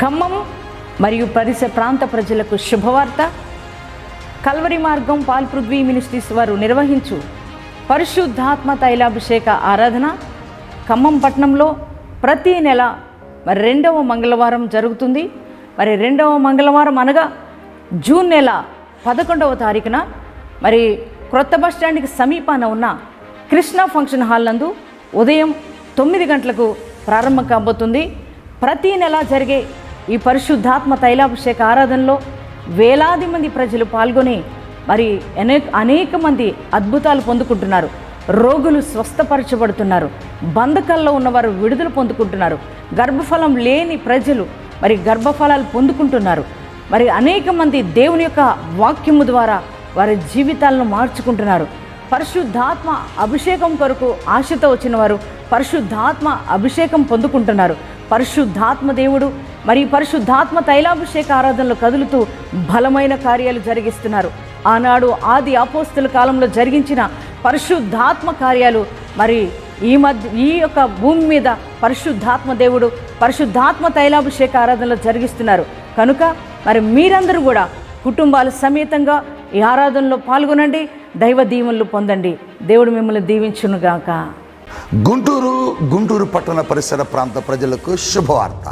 ఖమ్మం మరియు పరిసర ప్రాంత ప్రజలకు శుభవార్త. కల్వరి మార్గం పాల్ పృథ్వీ మినిస్ట్రీస్ వారు నిర్వహించు పరిశుద్ధాత్మ తైలాభిషేక ఆరాధన ఖమ్మం పట్టణంలో ప్రతి నెల మరి 2వ మంగళవారం జరుగుతుంది. మరి 2వ మంగళవారం అనగా జూన్ నెల 11వ తారీఖున మరి క్రొత్త బస్ స్టాండ్కి సమీపాన ఉన్న కృష్ణ ఫంక్షన్ హాల్ నందు ఉదయం 9 గంటలకు ప్రారంభం కాబోతుంది. ప్రతి నెల జరిగే ఈ పరిశుద్ధాత్మ తైలాభిషేక ఆరాధనలో వేలాది మంది ప్రజలు పాల్గొని మరి అనేక మంది అద్భుతాలు పొందుకుంటున్నారు. రోగులు స్వస్థపరచబడుతున్నారు. బంధకాల్లో ఉన్నవారు విడుదల పొందుకుంటున్నారు. గర్భఫలం లేని ప్రజలు మరి గర్భఫలాలు పొందుకుంటున్నారు. మరి అనేక మంది దేవుని యొక్క వాక్యము ద్వారా వారి జీవితాలను మార్చుకుంటున్నారు. పరిశుద్ధాత్మ అభిషేకం కొరకు ఆశతో వచ్చిన వారు పరిశుద్ధాత్మ అభిషేకం పొందుకుంటున్నారు. పరిశుద్ధాత్మ దేవుడు మరి పరిశుద్ధాత్మ తైలాభిషేక ఆరాధనలు కదులుతూ బలమైన కార్యాలు జరిగిస్తున్నారు. ఆనాడు ఆది అపోస్తుల కాలంలో జరిగించిన పరిశుద్ధాత్మ కార్యాలు మరి ఈ యొక్క భూమి మీద పరిశుద్ధాత్మ దేవుడు పరిశుద్ధాత్మ తైలాభిషేక ఆరాధనలు జరిగిస్తున్నారు. కనుక మరి మీరందరూ కూడా కుటుంబాల సమేతంగా ఈ ఆరాధనలో పాల్గొనండి. దైవ దీవెనలు పొందండి. దేవుడు మిమ్మల్ని దీవించునుగాక. గుంటూరు పట్టణ పరిసర ప్రాంత ప్రజలకు శుభవార్త.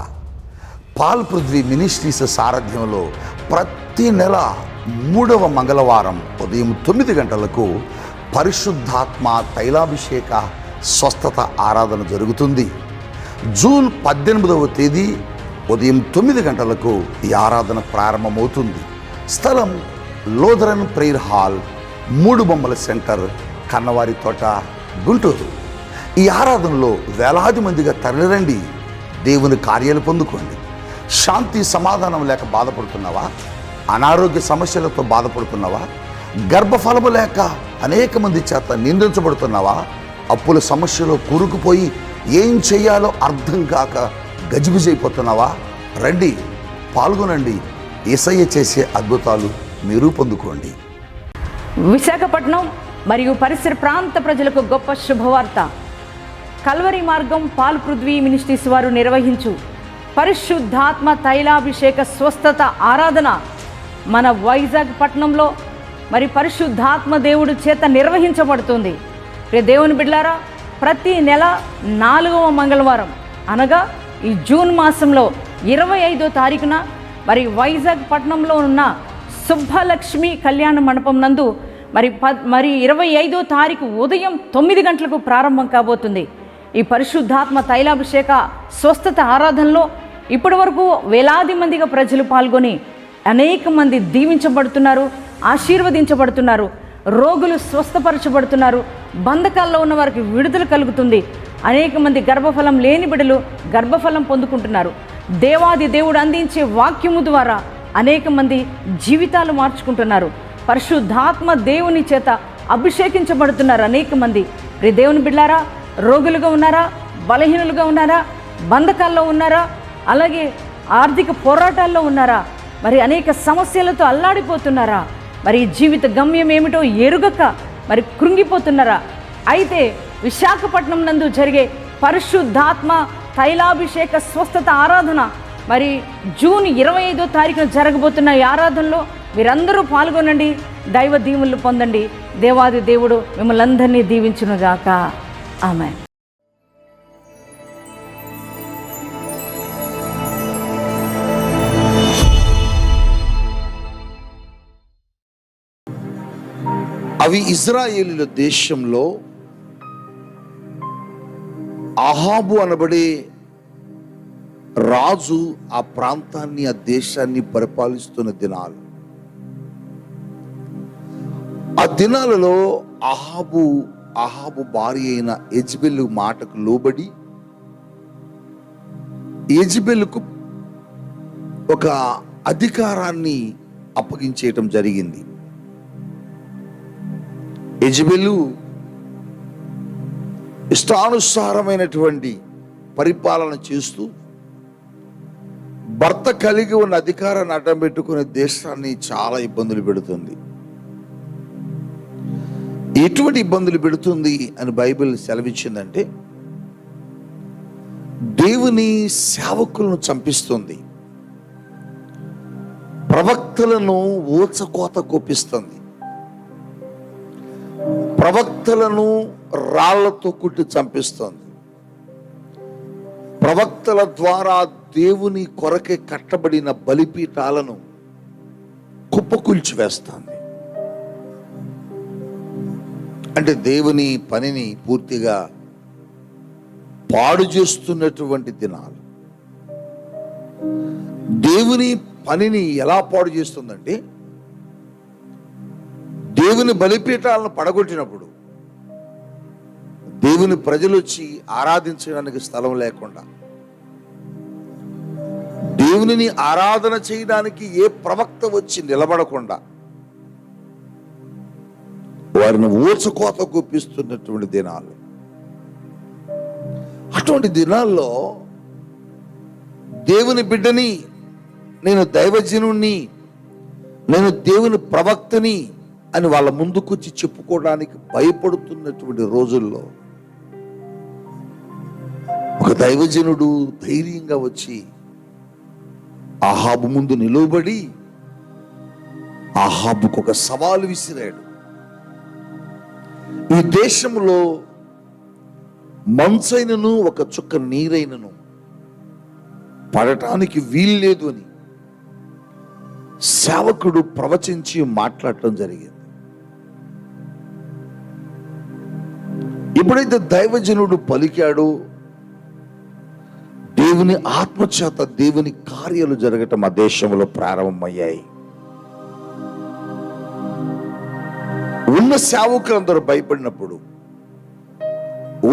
పాల్ పృథ్వీ మినిస్ట్రీస్ సారథ్యంలో ప్రతి నెల 3వ మంగళవారం ఉదయం 9 గంటలకు పరిశుద్ధాత్మ తైలాభిషేక స్వస్థత ఆరాధన జరుగుతుంది. జూన్ 18వ తేదీ ఉదయం 9 గంటలకు ఈ ఆరాధన ప్రారంభమవుతుంది. స్థలం లోదరన్ ప్రేయర్ హాల్, 3 బొమ్మల సెంటర్, కన్నవారి తోట, గుంటూరు. ఈ ఆరాధనలో వేలాది మందిగా తరలిరండి. దేవుని కార్యాలు పొందుకోండి. శాంతి సమాధానం లేక బాధపడుతున్నావా? అనారోగ్య సమస్యలతో బాధపడుతున్నావా? గర్భఫలము లేక అనేక మంది చేత నిందించబడుతున్నావా? అప్పుల సమస్యలో కూరుకుపోయి ఏం చేయాలో అర్థం కాక గజిబిజైపోతున్నావా? రండి, పాల్గొనండి. యేసయ్య చేసే అద్భుతాలు మీరు పొందుకోండి. విశాఖపట్నం మరియు పరిసర ప్రాంత ప్రజలకు గొప్ప శుభవార్త. కల్వరి మార్గం పాల్ పృథ్వీ మినిస్ట్రీస్ వారు నిర్వహించు పరిశుద్ధాత్మ తైలాభిషేక స్వస్థత ఆరాధన మన వైజాగ్ పట్టణంలో మరి పరిశుద్ధాత్మ దేవుడు చేత నిర్వహించబడుతుంది. దేవుని బిడ్డలారా, ప్రతి నెల 4వ మంగళవారం అనగా ఈ జూన్ మాసంలో 25వ తారీఖున మరి వైజాగ్ పట్టణంలో ఉన్న శుభలక్ష్మి కళ్యాణ మండపం నందు మరి 25వ తారీఖు ఉదయం 9 గంటలకు ప్రారంభం కాబోతుంది. ఈ పరిశుద్ధాత్మ తైలాభిషేక స్వస్థత ఆరాధనలో ఇప్పటి వరకు వేలాది మందిగా ప్రజలు పాల్గొని అనేక మంది దీవించబడుతున్నారు, ఆశీర్వదించబడుతున్నారు. రోగులు స్వస్థపరచబడుతున్నారు. బంధకాల్లో ఉన్న వారికి విడుదల కలుగుతుంది. అనేక మంది గర్భఫలం లేని బిడ్డలు గర్భఫలం పొందుకుంటున్నారు. దేవాది దేవుడు అందించే వాక్యము ద్వారా అనేక మంది జీవితాలు మార్చుకుంటున్నారు. పరిశుద్ధాత్మ దేవుని చేత అభిషేకించబడుతున్నారు అనేక మంది. దేవుని బిడ్డలారా, రోగులుగా ఉన్నారా? బలహీనులుగా ఉన్నారా? బంధకాల్లో ఉన్నారా? అలాగే ఆర్థిక పోరాటాల్లో ఉన్నారా? మరి అనేక సమస్యలతో అల్లాడిపోతున్నారా? మరి జీవిత గమ్యం ఏమిటో ఎరుగక మరి కృంగిపోతున్నారా? అయితే విశాఖపట్నం నందు జరిగే పరిశుద్ధాత్మ తైలాభిషేక స్వస్థత ఆరాధన మరి జూన్ 25వ తారీఖున జరగబోతున్న ఈ ఆరాధనలో మీరందరూ పాల్గొనండి. దైవ దీవెనలు పొందండి. దేవాది దేవుడు మిమ్మల్ని అందరినీ దీవించునుగాక. ఆమేన్. అవి ఇజ్రాయేలుల దేశంలో అహాబు అనబడే రాజు ఆ ప్రాంతాన్ని, ఆ దేశాన్ని పరిపాలిస్తున్న దినాలు. ఆ దినాలలో అహాబు భార్య అయిన యెజెబెలు మాటకు లోబడి యెజెబెలుకు ఒక అధికారాన్ని అప్పగించేయటం జరిగింది. యెజెబెలు ఇష్టానుసారమైనటువంటి పరిపాలన చేస్తూ భర్త కలిగి ఉన్న అధికారాన్ని అడ్డం పెట్టుకునే దేశాన్ని చాలా ఇబ్బందులు పెడుతుంది. ఎటువంటి ఇబ్బందులు పెడుతుంది అని బైబిల్ సెలవిచ్చిందంటే, దేవుని సేవకులను చంపిస్తుంది. ప్రవక్తలను ఊచకోత కోపిస్తుంది, ప్రవక్తలను రాళ్లతో కుట్టి చంపిస్తుంది, ప్రవక్తల ద్వారా దేవుని కొరకే కట్టబడిన బలిపీఠాలను కుప్పకూల్చివేస్తుంది. అంటే దేవుని పనిని పూర్తిగా పాడు చేస్తున్నటువంటి దినాలు. దేవుని పనిని ఎలా పాడు చేస్తుందంటే, దేవుని బలిపీఠాలను పడగొట్టినప్పుడు దేవుని ప్రజలు వచ్చి ఆరాధించడానికి స్థలం లేకుండా, దేవునిని ఆరాధన చేయడానికి ఏ ప్రవక్త వచ్చి నిలబడకుండా వారిని ఊచకోత కూపిస్తున్నటువంటి దినాలు. అటువంటి దినాల్లో దేవుని బిడ్డని, నేను దైవజనుణ్ణి, నేను దేవుని ప్రవక్తని అని వాళ్ళ ముందుకొచ్చి చెప్పుకోవడానికి భయపడుతున్నటువంటి రోజుల్లో ఒక దైవజనుడు ధైర్యంగా వచ్చి ఆహాబు ముందు నిలువబడి ఆహాబుకు ఒక సవాలు విసిరాడు. ఈ దేశంలో మంచైనను ఒక చుక్క నీరైనను పడటానికి వీల్లేదు అని సేవకుడు ప్రవచించి మాట్లాడటం జరిగింది. ఎప్పుడైతే దైవజనుడు పలికాడో దేవుని ఆత్మచేత దేవుని కార్యాలు జరగటం ఆ దేశంలో ప్రారంభమయ్యాయి. ఉన్న సేవకులందరూ భయపడినప్పుడు,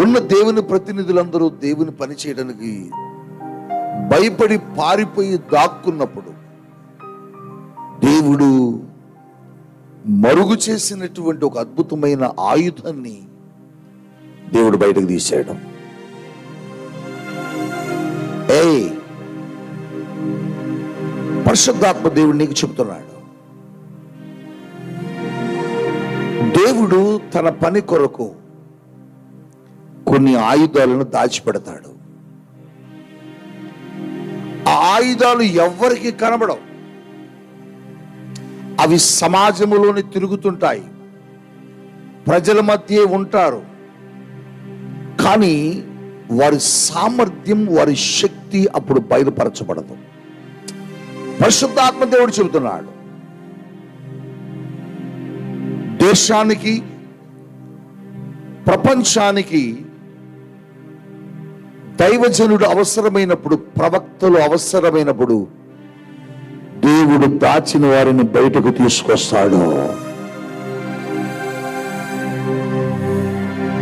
ఉన్న దేవుని ప్రతినిధులందరూ దేవుని పని చేయడానికి భయపడి పారిపోయి దాక్కున్నప్పుడు, దేవుడు మరుగు చేసినటువంటి ఒక అద్భుతమైన ఆయుధాన్ని దేవుడు బయటకు తీశాడు. పరిశుద్ధాత్మ దేవుడు నీకు చెప్తున్నాడు, దేవుడు తన పని కొరకు కొన్ని ఆయుధాలను దాచిపెడతాడు. ఆ ఆయుధాలు ఎవ్వరికి కనబడవు, అవి సమాజంలోని తిరుగుతుంటాయి, ప్రజల మధ్య ఉంటారు, కానీ వారి సామర్థ్యం, వారి శక్తి అప్పుడు బయలుపరచబడదు. పరిశుద్ధాత్మ దేవుడు చెబుతున్నాడు, దేశానికి, ప్రపంచానికి దైవజనుడు అవసరమైనప్పుడు, ప్రవక్తలు అవసరమైనప్పుడు దేవుడు దాచిన వారిని బయటకు తీసుకొస్తాడు.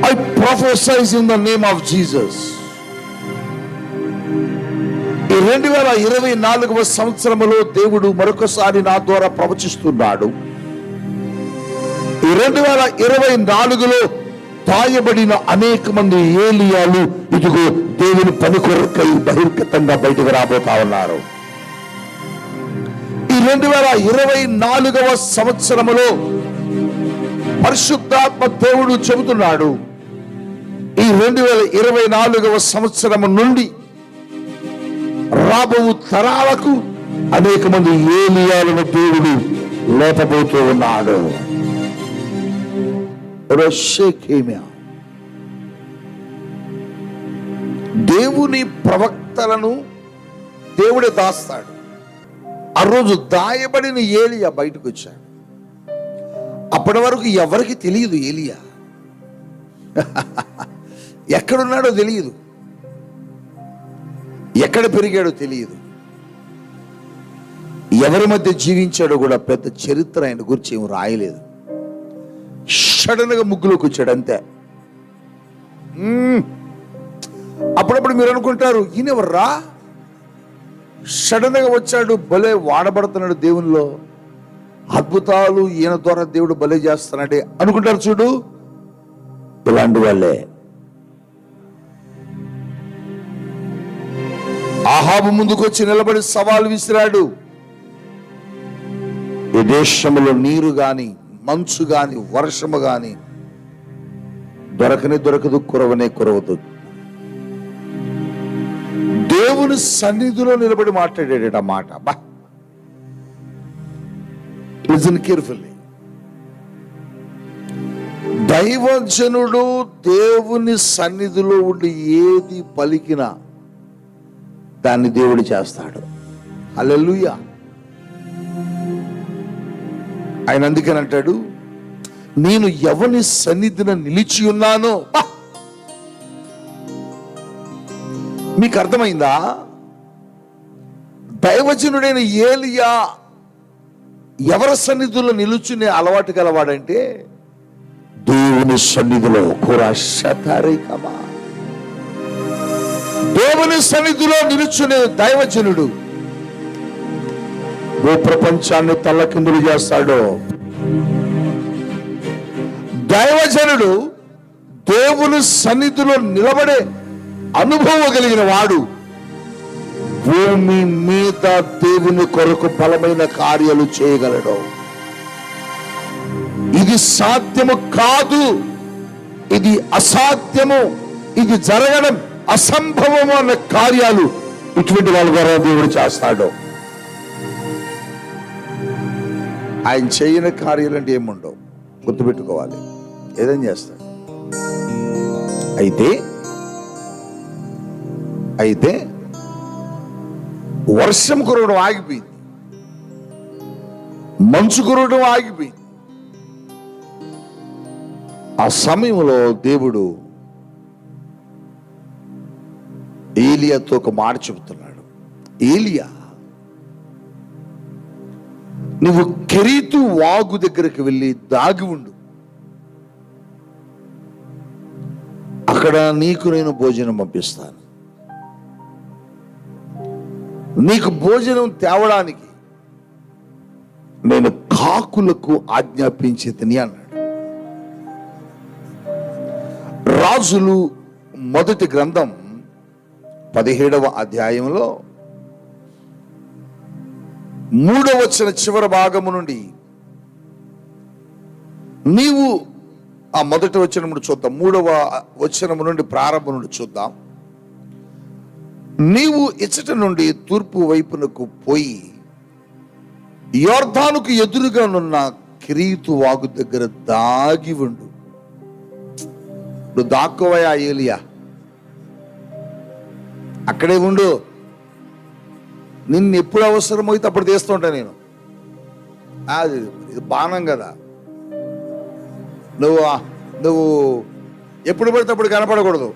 I prophesize in the name of Jesus. ఈ 2024వ సంవత్సరములో దేవుడు మరొకసారి నా ద్వారా ప్రవచిస్తున్నాడు. ఈ 2024లో దాయబడిన అనేక మంది ఏలియాలు ఇదిగో దేవుని పని కొరకై బహిర్గతంగా బయటకు రాబోతా ఉన్నారు. ఈ 2024వ సంవత్సరములో పరిశుద్ధాత్మ దేవుడు చెబుతున్నాడు, ఈ 2024వ సంవత్సరము నుండి రాబో తరాలకు అనేక మంది ఏలియాలను దేవుడు లేపబోతూ ఉన్నాడు. దేవుని ప్రవక్తలను దేవుడే దాస్తాడు. ఆ రోజు దాయబడిన ఏలియా బయటకు వచ్చాడు. అప్పటి వరకు ఎవరికి తెలియదు ఏలియా ఎక్కడున్నాడో తెలియదు, ఎక్కడ పెరిగాడో తెలియదు, ఎవరి మధ్య జీవించాడో కూడా పెద్ద చరిత్ర ఆయన గురించి ఏమి రాయలేదు. సడన్ గా ముగ్గులోకి వచ్చాడు అంతే. అప్పుడప్పుడు మీరు అనుకుంటారు, ఈయనెవర్రా సడన్ గా వచ్చాడు, భలే వాడబడుతున్నాడు దేవునిలో, అద్భుతాలు ఈయన ద్వారా దేవుడు భలే చేస్తానంటే అనుకుంటారు. చూడు, ఇలాంటి వాళ్ళే. ఆహాబు ముందుకు వచ్చి నిలబడి సవాలు విసిరాడు, ఈ దేశంలో నీరు గాని, మంచు గాని, వర్షము గాని దొరకనే దొరకదు, కురవనే కురవదు. దేవుని సన్నిధిలో నిలబడి మాట్లాడాడు ఆ మాట. బా, లిజన్ కేర్ఫుల్లీ. దైవజనుడు దేవుని సన్నిధిలో ఉండి ఏది పలికినా దాన్ని దేవుడు చేస్తాడు. హల్లెలూయా. ఆయన అందుకని అంటాడు, నేను ఎవని సన్నిధిన నిలిచి ఉన్నానో. మీకు అర్థమైందా? దైవజనుడైన ఏలియా ఎవరి సన్నిధిలో నిలుచునే అలవాటు గలవాడంటే దేవుని సన్నిధిలో. దేవుని సన్నిధిలో నిలుచునే దైవజనుడు భూప్రపంచాన్ని తల్లకిందులు చేస్తాడు. దైవజనుడు దేవుని సన్నిధిలో నిలబడే అనుభవం కలిగిన వాడు భూమి మీద దేవుని కొరకు బలమైన కార్యాలు చేయగలడు. ఇది సాధ్యము కాదు, ఇది అసాధ్యము, ఇది జరగడం అసంభవము అన్న కార్యాలు ఇటువంటి వాళ్ళ ద్వారా దేవుడు చేస్తాడు. ఆయన చేయని కార్యాలు అంటే ఏముండవు, గుర్తుపెట్టుకోవాలి. ఏదైనా చేస్తాడు. అయితే వర్షం కురవడం ఆగిపోయింది, మంచు కురవడం ఆగిపోయింది. ఆ సమయంలో దేవుడు ఏలియాతో ఒక మాట చెబుతున్నాడు. ఏలియా, నువ్వు కెరీతు వాగు దగ్గరికి వెళ్ళి దాగి ఉండు, అక్కడ నీకు నేను భోజనం పంపిస్తాను. నీకు భోజనం తేవడానికి నేను కాకులకు ఆజ్ఞాపించేదని అన్నాడు. రాజులు మొదటి గ్రంథం 17వ అధ్యాయంలో 3వ వచన చివరి భాగము నుండి నీవు ఆ మొదటి వచనము చూద్దాం. 3వ వచనము నుండి ప్రారంభం నుండి చూద్దాం. నీవు ఇచ్చట నుండి తూర్పు వైపునకు పోయి యోర్దానుకు ఎదురుగా నున్న కెరీతు వాగు దగ్గర దాగి ఉండు. నువ్వు దాక్కోవయా ఏలియా, అక్కడే ఉండు. నిన్ను ఎప్పుడు అవసరమైతే అప్పుడు తీస్తుంటా నేను. అది ఇది బాణం కదా, నువ్వు ఎప్పుడు పడితే అప్పుడు కనపడకూడదు,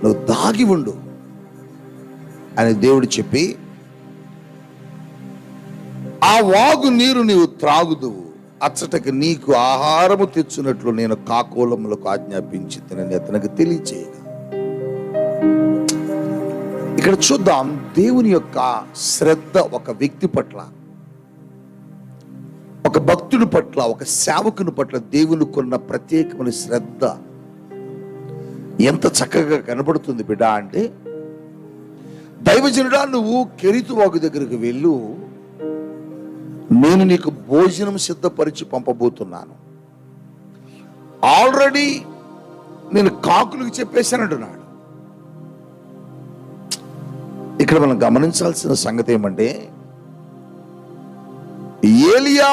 నువ్వు దాగి ఉండు అని దేవుడు చెప్పి, ఆ వాగు నీరు నీవు త్రాగుదువు, అచ్చటకి నీకు ఆహారము తెచ్చున్నట్లు నేను కాకోలములకు ఆజ్ఞాపించి తినని అతనికి తెలియచేయగా. ఇక్కడ చూద్దాం దేవుని యొక్క శ్రద్ధ ఒక వ్యక్తి పట్ల, ఒక భక్తుడి పట్ల, ఒక సేవకుని పట్ల దేవునికి ఉన్న ప్రత్యేకమైన శ్రద్ధ ఎంత చక్కగా కనబడుతుంది బిడ్డ అంటే, దైవజనుడా నువ్వు కెరీతు వాగు దగ్గరికి వెళ్ళు, నేను నీకు భోజనం సిద్ధపరిచి పంపబోతున్నాను. ఆల్రెడీ నేను కాకులకు చెప్పేశానంటున్నాడు. ఇక్కడ మనం గమనించాల్సిన సంగతి ఏమంటే, ఏలియా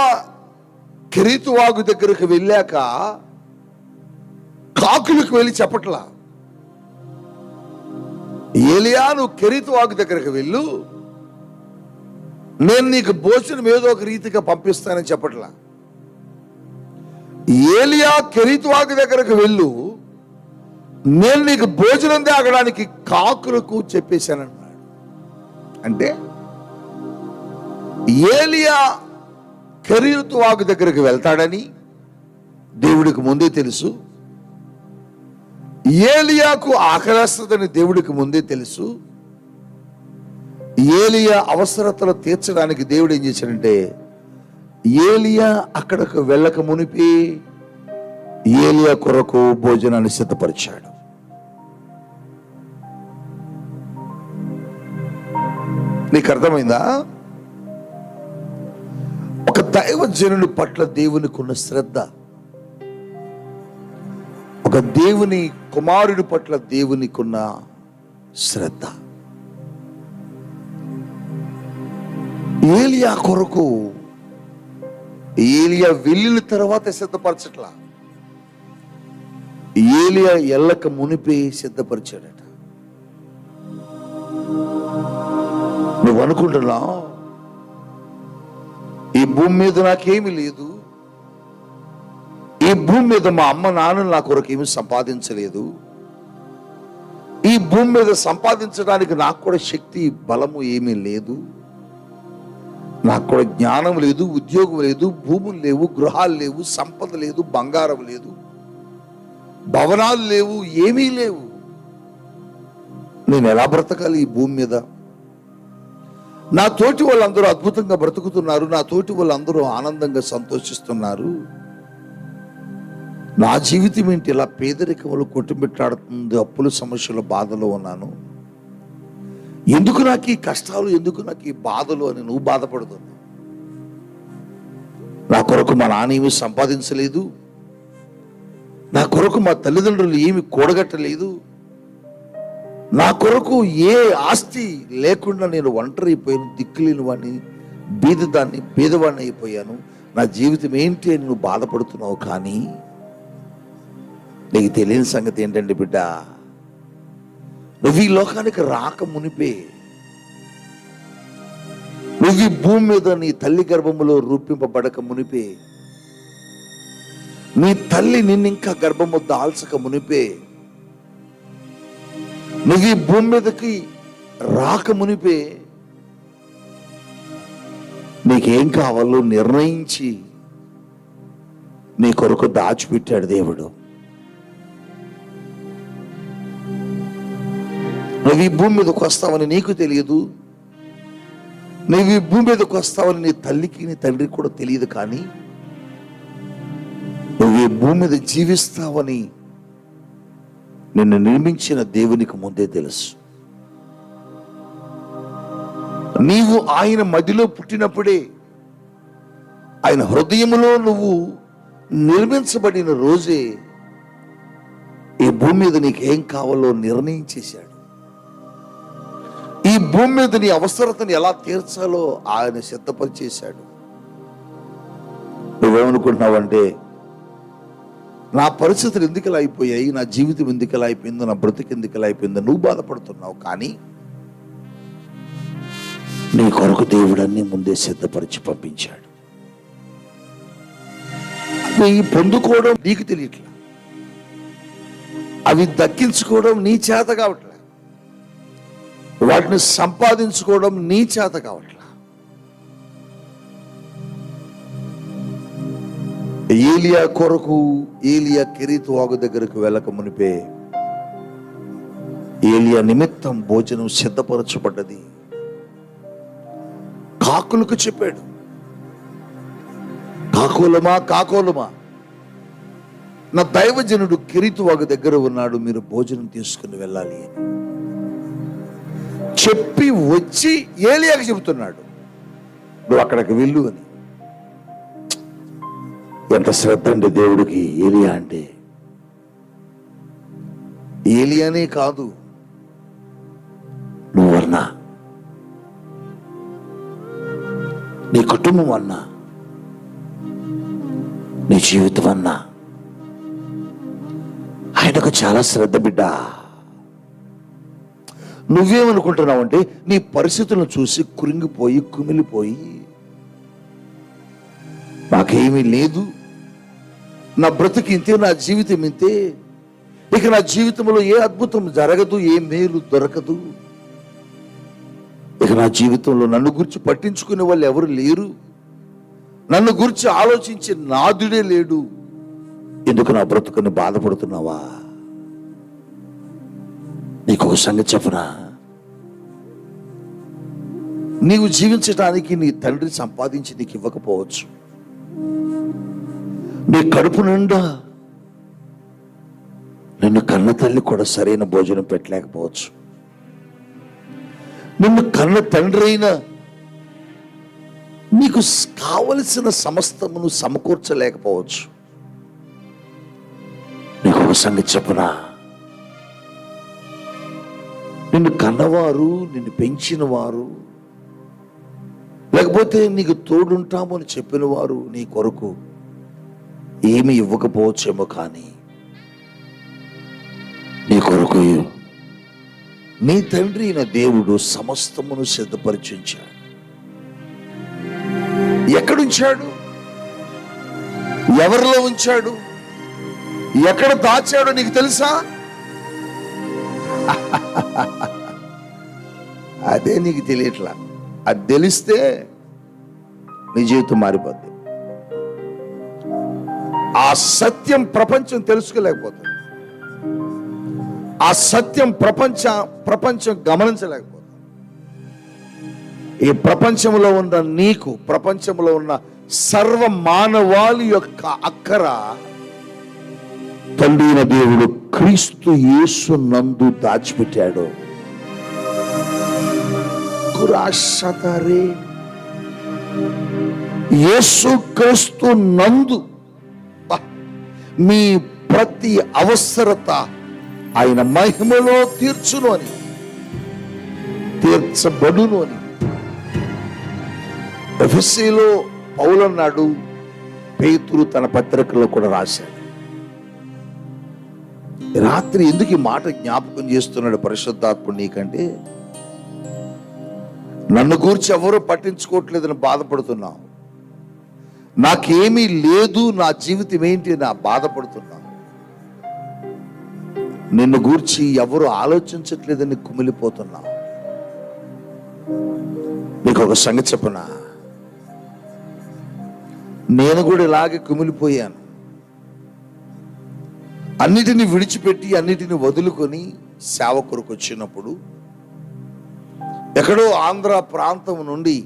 కెరీతు వాగు దగ్గరకు వెళ్ళాక కాకులకు వెళ్ళి చెప్పట్లా. ఏలియా నువ్వు కెరీతు వాగు దగ్గరకు వెళ్ళు, నేను నీకు భోజనం ఏదో ఒక రీతిగా పంపిస్తానని చెప్పట్లా. ఏలియా కెరీతు వాగు దగ్గరకు వెళ్ళు, నేను నీకు భోజనం తాగడానికి కాకులకు చెప్పేశానన్నాడు. అంటే ఏలియా కెరీతు వాగు దగ్గరకు వెళ్తాడని దేవుడికి ముందే తెలుసు. ఏలియాకు ఆకలేస్తుందని దేవుడికి ముందే తెలుసు. ఏలియా అవసరతలు తీర్చడానికి దేవుడు ఏం చేశాడంటే, ఏలియా అక్కడకు వెళ్ళక మునిపి ఏలియా కొరకు భోజనాన్ని సిద్ధపరిచాడు. నీకు అర్థమైందా? ఒక దైవజనుడి పట్ల దేవునికి ఉన్న శ్రద్ధ, ఒక దేవుని కుమారుడి పట్ల దేవునికి ఉన్న శ్రద్ధ. ఏలియా కొరకు ఏలియా వెళ్ళిన తర్వాత సిద్ధపరచట్లా, ఏలియా ఎల్లక మునిపే సిద్ధపరిచాడట. నువ్వు అనుకుంటున్నావు ఈ భూమి మీద నాకేమీ లేదు, ఈ భూమి మీద మా అమ్మ నాన్న నా కొరకు ఏమి సంపాదించలేదు, ఈ భూమి మీద సంపాదించడానికి నాకు కూడా శక్తి బలము ఏమీ లేదు, నాకు కూడా జ్ఞానం లేదు, ఉద్యోగం లేదు, భూములు లేవు, గృహాలు లేవు, సంపద లేదు, బంగారం లేదు, భవనాలు లేవు, ఏమీ లేవు, నేను ఎలా బ్రతకాలి ఈ భూమి మీద? నా తోటి వాళ్ళందరూ అద్భుతంగా బ్రతుకుతున్నారు, నా తోటి వాళ్ళందరూ ఆనందంగా సంతోషిస్తున్నారు, నా జీవితం ఏంటి ఇలా పేదరికములు కొట్టుమిట్టాడుతుంది, అప్పుల సమస్యల బాధలో ఉన్నాను, ఎందుకు నాకు ఈ కష్టాలు, ఎందుకు నాకు ఈ బాధలు అని నువ్వు బాధపడుతున్నావు. నా కొరకు మా నాన్న ఏమీ సంపాదించలేదు, నా కొరకు మా తల్లిదండ్రులు ఏమి కూడగట్టలేదు, నా కొరకు ఏ ఆస్తి లేకుండా నేను ఒంటరి అయిపోయాను, దిక్కులేని వాడిని, బీదదాన్ని, పేదవాడిని అయిపోయాను, నా జీవితం ఏంటి అని నువ్వు బాధపడుతున్నావు. కానీ నీకు తెలియని సంగతి ఏంటంటే బిడ్డ, నువ్వు ఈ లోకానికి రాక మునిపే, నువ్వు ఈ భూమి మీద నీ తల్లి గర్భములో రూపింపబడక మునిపే, నీ తల్లి నిన్నింకా గర్భము దాల్చక మునిపే, నువ్వు ఈ భూమి మీదకి రాక మునిపే నీకేం కావాలో నిర్ణయించి నీ కొరకు దాచిపెట్టాడు దేవుడు. నువ్వు ఈ భూమి మీదకి వస్తావని నీకు తెలియదు, నువ్వు ఈ భూమి మీదకి వస్తావని నీ తల్లికి నీ తండ్రికి కూడా తెలియదు. కానీ నువ్వు ఈ భూమి మీద జీవిస్తావని నిన్ను నిర్మించిన దేవునికి ముందే తెలుసు. నీవు ఆయన మదిలో పుట్టినప్పుడే, ఆయన హృదయములో నువ్వు నిర్మించబడిన రోజే ఈ భూమి మీద నీకు ఏం కావాలో నిర్ణయించేశాడు. ఈ భూమి మీద నీ అవసరతను ఎలా తీర్చాలో ఆయన సిద్ధపరిచేశాడు. నువ్వేమనుకుంటున్నావంటే, నా పరిస్థితులు ఎందుకు ఇలా అయిపోయాయి, నా జీవితం ఎందుకు ఇలా అయిపోయిందో, నా బ్రతుకు ఎందుకు ఇలా అయిపోయిందో నువ్వు బాధపడుతున్నావు. కానీ నీ కొరకు దేవుడు అన్ని ముందే సిద్ధపరిచి పంపించాడు. అవి పొందుకోవడం నీకు తెలియట్లా, అవి దక్కించుకోవడం నీ చేత కావట్లే, వాటిని సంపాదించుకోవడం నీ చేత కావట్లా. ఏలియా కొరకు ఏలియా కెరీతు వాగు దగ్గరకు వెళ్ళక మునిపే ఏలియా నిమిత్తం భోజనం సిద్ధపరచబడ్డది. కాకులకు చెప్పాడు, కాకోలమా కాకోలమా, నా దైవజనుడు కెరీతు వాగు దగ్గర ఉన్నాడు, మీరు భోజనం తీసుకుని వెళ్ళాలి అని చెప్పి వచ్చి ఏలియాకి చెబుతున్నాడు, నువ్వు అక్కడికి వెళ్ళు అని. ఎంత శ్రద్ధ అండి దేవుడికి ఏలియా అంటే. ఏలియానే కాదు, నువ్వన్నా, నీ కుటుంబం అన్నా, నీ జీవితం అన్నా ఆయనకు చాలా శ్రద్ధ బిడ్డ. నువ్వేమనుకుంటున్నావు అంటే, నీ పరిస్థితులను చూసి కురింగిపోయి కుమిలిపోయి నాకేమీ లేదు, నా బ్రతుకు ఇంతే, నా జీవితం ఇంతే, ఇక నా జీవితంలో ఏ అద్భుతం జరగదు, ఏ మేలు దొరకదు, ఇక నా జీవితంలో నన్ను గురించి పట్టించుకునే వాళ్ళు ఎవరు లేరు, నన్ను గురించి ఆలోచించే నాదుడే లేడు, ఎందుకు నా బ్రతుకుని బాధపడుతున్నావా? నీకు ఒక సంగతి చెప్పనా, నీవు జీవించడానికి నీ తండ్రి సంపాదించి నీకు ఇవ్వకపోవచ్చు, నీ కడుపు నిండా నిన్ను కన్న తల్లి కూడా సరైన భోజనం పెట్టలేకపోవచ్చు, నిన్ను కన్న తండ్రి అయినా నీకు కావలసిన సమస్తమును సమకూర్చలేకపోవచ్చు. నీకు ఒక సంగతి చెప్పనా, నిన్ను కన్నవారు, నిన్ను పెంచిన వారు లేకపోతే నీకు తోడుంటాము అని చెప్పిన వారు నీ కొరకు ఏమి ఇవ్వకపోవచ్చేమో, కానీ నీ కొరకు నీ తండ్రి అయిన దేవుడు సమస్తమును సిద్ధపరిచి ఉంచాడు. ఎక్కడుంచాడు? ఎవరిలో ఉంచాడు? ఎక్కడ దాచాడో నీకు తెలుసా? అదే నీకు తెలియట్లా. అది తెలిస్తే నీ జీవితం మారిపోద్ది. ఆ సత్యం ప్రపంచం తెలుసుకోలేకపోతుంది. ఆ సత్యం ప్రపంచం గమనించలేకపోతుంది. ఈ ప్రపంచంలో ఉన్న నీకు, ప్రపంచంలో ఉన్న సర్వ మానవాళి యొక్క అక్కర తండ్రి అయిన దేవుడు క్రీస్తు యేసు నందు దాచిపెట్టాడు. యేసు క్రీస్తు నందు మీ ప్రతి అవసరత ఆయన మహిమలో తీర్చును అని, తీర్చబడును అని ఎఫెసీలో పౌలు అన్నాడు. పేతురు తన పత్రికలో కూడా రాశాడు. రాత్రి ఎందుకు ఈ మాట జ్ఞాపకం చేస్తున్నాడు పరిశుద్ధాత్ముడు నీకంటే, నన్ను గూర్చి ఎవరూ పట్టించుకోవట్లేదని బాధపడుతున్నావు. నాకేమీ లేదు, నా జీవితం ఏంటి నా బాధపడుతున్నావు. నిన్ను గూర్చి ఎవరు ఆలోచించట్లేదని కుమిలిపోతున్నావు. నీకు ఒక సంగతి చెప్పనా, నేను కూడా ఇలాగే కుమిలిపోయాను. అన్నిటిని విడిచిపెట్టి అన్నిటిని వదులుకొని సేవ కొరకు వచ్చినప్పుడు, ఎక్కడో ఆంధ్ర ప్రాంతం నుండి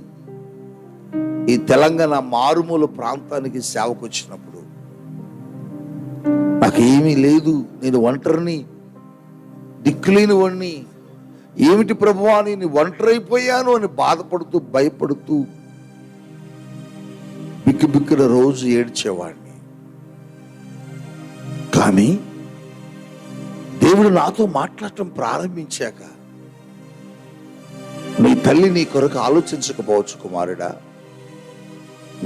ఈ తెలంగాణ మారుమూల ప్రాంతానికి సేవకు వచ్చినప్పుడు నాకేమీ లేదు, నేను ఒంటరిని, దిక్కులేని వాడిని, ఏమిటి ప్రభువా నేను ఒంటరైపోయాను అని బాధపడుతూ భయపడుతూ బిక్కుబిక్కున రోజు ఏడ్చేవాడిని. కానీ దేవుడు నాతో మాట్లాడటం ప్రారంభించాక, నీ తల్లి నీ కొరకు ఆలోచించకపోవచ్చు కుమారుడా,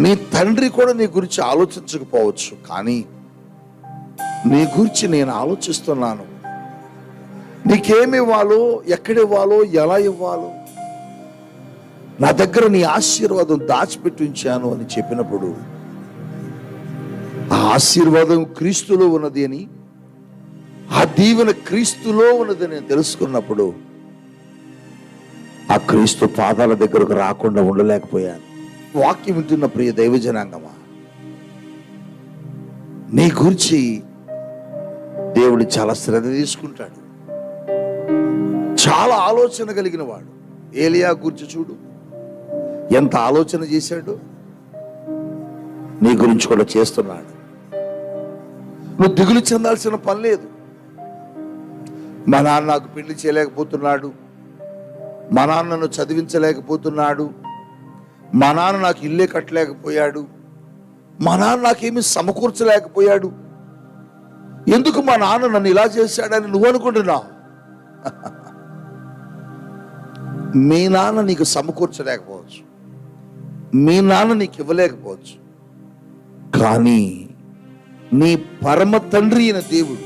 నీ తండ్రి కూడా నీ గురించి ఆలోచించకపోవచ్చు, కానీ నీ గురించి నేను ఆలోచిస్తున్నాను. నీకేమి ఇవ్వాలో, ఎక్కడివ్వాలో, ఎలా ఇవ్వాలో, నా దగ్గర నీ ఆశీర్వాదం దాచిపెట్టి ఉంచాను అని చెప్పినప్పుడు, ఆ ఆశీర్వాదం క్రీస్తులో ఉన్నది అని, ఆ దీవెన క్రీస్తులో ఉన్నదని నేను తెలుసుకున్నప్పుడు ఆ క్రీస్తు పాదాల దగ్గరకు రాకుండా ఉండలేకపోయాను. వాక్యం వింటున్న ప్రియ దైవజనాంగమా, నీ గురించి దేవుడు చాలా శ్రద్ధ తీసుకుంటాడు. చాలా ఆలోచన కలిగిన వాడు. ఏలియా గురించి చూడు, ఎంత ఆలోచన చేశాడు. నీ గురించి కూడా చేస్తున్నాడు. నువ్వు దిగులు చెందాల్సిన పని లేదు. మా నాన్న నాకు పెళ్లి చేయలేకపోతున్నాడు, మా నాన్నను చదివించలేకపోతున్నాడు, మా నాన్న నాకు ఇల్లే కట్టలేకపోయాడు, మా నాన్న నాకేమీ సమకూర్చలేకపోయాడు, ఎందుకు మా నాన్న నన్ను ఇలా చేశాడని నువ్వు అనుకుంటున్నావు. మీ నాన్న నీకు సమకూర్చలేకపోవచ్చు, మీ నాన్న నీకు ఇవ్వలేకపోవచ్చు, కానీ నీ పరమ తండ్రి అయిన దేవుడు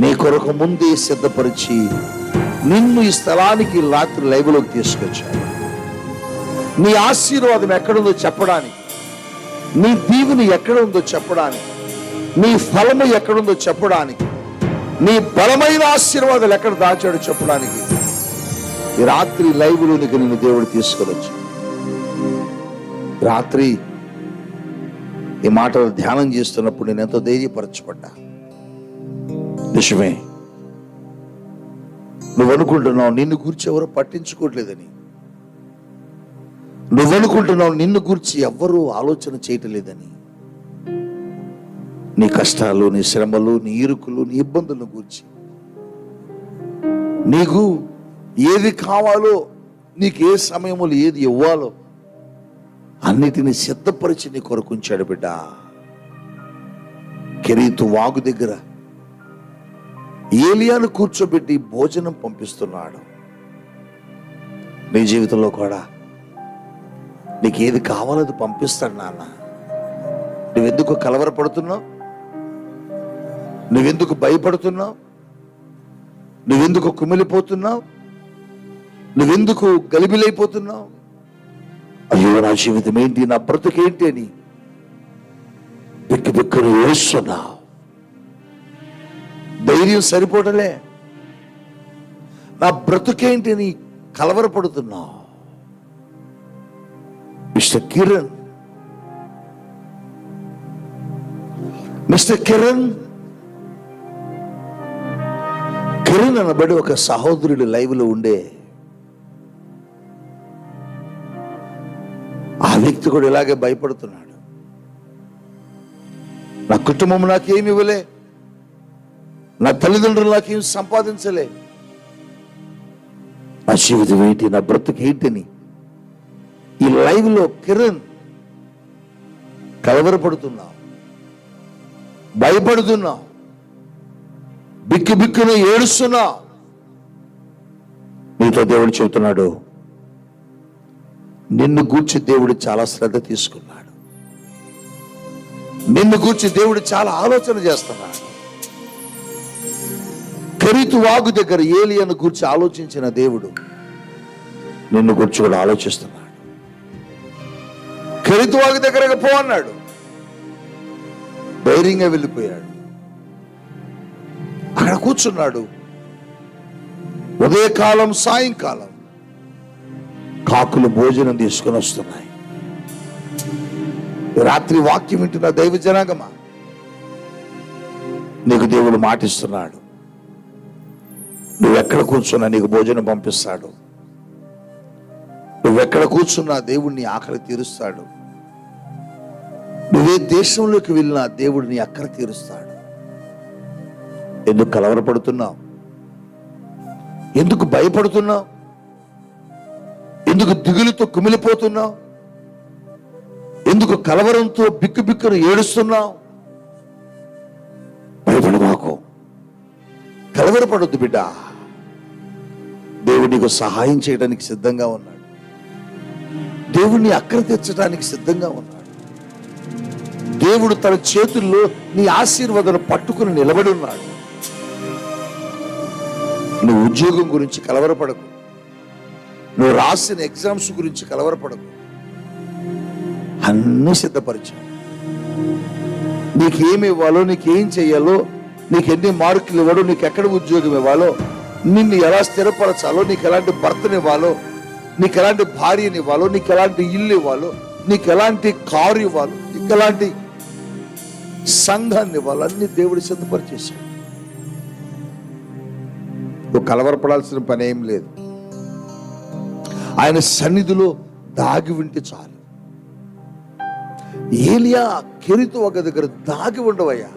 నీ కొరకు ముందే సిద్ధపరిచి నిన్ను ఈ స్థలానికి రాత్రి లైవ్లోకి తీసుకొచ్చాడు. నీ ఆశీర్వాదం ఎక్కడుందో చెప్పడానికి, నీ దీవెన ఎక్కడ ఉందో చెప్పడానికి, నీ ఫలము ఎక్కడుందో చెప్పడానికి, నీ బలమైన ఆశీర్వాదాలు ఎక్కడ దాచాడో చెప్పడానికి ఈ రాత్రి లైవ్లోనికి నిన్ను దేవుడు తీసుకొని వచ్చి, రాత్రి ఈ మాటలు ధ్యానం చేస్తున్నప్పుడు నేను ఎంతో ధైర్యపరచబడ్డా. నిజమే, నువ్వు అనుకుంటున్నావు నిన్ను గురించి ఎవరు పట్టించుకోవట్లేదని, నువ్వు అనుకుంటున్నావు నిన్ను గురించి ఎవ్వరూ ఆలోచన చేయటలేదని. నీ కష్టాలు, నీ శ్రమలు, నీ ఇరుకులు, నీ ఇబ్బందులను గురించి, నీకు ఏది కావాలో, నీకు ఏ సమయంలో ఏది ఇవ్వాలో అన్నిటిని సిద్ధపరిచి నీ కొరకు ఉంచాడు బిడ్డ. కెరీతు వాగు దగ్గర ఏలియాను కూర్చోబెట్టి భోజనం పంపిస్తున్నాడు. నీ జీవితంలో కూడా నీకు ఏది కావాలో అది పంపిస్తాడు నాన్న. నువ్వెందుకు కలవరపడుతున్నావు? నువ్వెందుకు భయపడుతున్నావు? నువ్వెందుకు కుమిలిపోతున్నావు? నువ్వెందుకు గలిబిలైపోతున్నావు? అయ్యో నా జీవితం ఏంటి, నా బ్రతుకేంటి అని బిక్కు బిక్కును ఏడుస్తున్నావు. ధైర్యం సరిపోవటలే, నా బ్రతుకేంటి అని కలవరపడుతున్నావు. మిస్టర్ కిరణ్, కిరణ్ అనబడి ఒక సహోదరుడు లైవ్ లో ఉండే ఆ వ్యక్తి కూడా ఇలాగే భయపడుతున్నాడు. నా కుటుంబం నాకేమి ఇవ్వలే, నా తల్లిదండ్రులు నాకేం సంపాదించలే, నా జీవితం ఏంటి, నా బ్రతుకు ఏంటని ఈ లైవ్ లో కిరణ్ కలవరపడుతున్నావు, భయపడుతున్నావు, బిక్కు బిక్కును ఏడుస్తున్నావు. నీతో దేవుడు చెబుతున్నాడు, నిన్ను గూర్చి దేవుడు చాలా శ్రద్ధ తీసుకున్నాడు. నిన్ను గూర్చి దేవుడు చాలా ఆలోచన చేస్తున్నాడు. కెరీతు వాగు దగ్గర ఏలియాను గూర్చి ఆలోచించిన దేవుడు నిన్ను గూర్చి కూడా ఆలోచిస్తున్నాడు. కెరీతు వాగు దగ్గరకు పో అన్నాడు, ధైర్యంగా వెళ్ళిపోయాడు. అక్కడ కూర్చున్నాడు. ఉదయకాలం సాయంకాలం కాకులు భోజనం తీసుకుని వస్తున్నాయి. రాత్రి వాక్యం వింటున్న దైవ జనాంగమా, నీకు దేవుడు మాటిస్తున్నాడు, నువ్వెక్కడ కూర్చున్నా నీకు భోజనం పంపిస్తాడు. నువ్వెక్కడ కూర్చున్నా దేవుడిని ఆకలి తీరుస్తాడు. నువ్వే దేశంలోకి వెళ్ళినా దేవుడు నీ అక్కర తీరుస్తాడు. ఎందుకు కలవరపడుతున్నావు? ఎందుకు భయపడుతున్నావు? ఎందుకు దిగులుతో కుమిలిపోతున్నావు? ఎందుకు కలవరంతో బిక్కు బిక్కును ఏడుస్తున్నావు? భయపడమాకు, కలవరపడొద్దు బిడ్డ. దేవుడు నీకు సహాయం చేయడానికి సిద్ధంగా ఉన్నాడు. దేవుడిని అక్కర తెచ్చడానికి సిద్ధంగా ఉన్నాడు. దేవుడు తన చేతుల్లో నీ ఆశీర్వాదాన్ని పట్టుకుని నిలబడి ఉన్నాడు. నువ్వు ఉద్యోగం గురించి కలవరపడకు, నువ్వు రాసిన ఎగ్జామ్స్ గురించి కలవరపడకు. అన్నీ సిద్ధపరిచావు. నీకేమి ఇవ్వాలో, నీకేం చెయ్యాలో, నీకు ఎన్ని మార్కులు ఇవ్వడో, నీకు ఎక్కడ ఉద్యోగం ఇవ్వాలో, నిన్ను ఎలా స్థిరపరచాలో, నీకు ఎలాంటి భర్తనివ్వాలో, నీకు ఎలాంటి భార్యని ఇవ్వాలో, నీకు ఎలాంటి ఇల్లు ఇవ్వాలో, నీకు ఎలాంటి కారు ఇవ్వాలో, నీకు ఎలాంటి సంఘాన్ని ఇవ్వాలో అన్ని దేవుడు సిద్ధపరిచేశాడు. నువ్వు కలవరపడాల్సిన పని ఏం లేదు. ఆయన సన్నిధిలో దాగి ఉంటే చాలు. ఏలియా కెరీతు ఒక దగ్గర దాగి ఉండవయ్యా.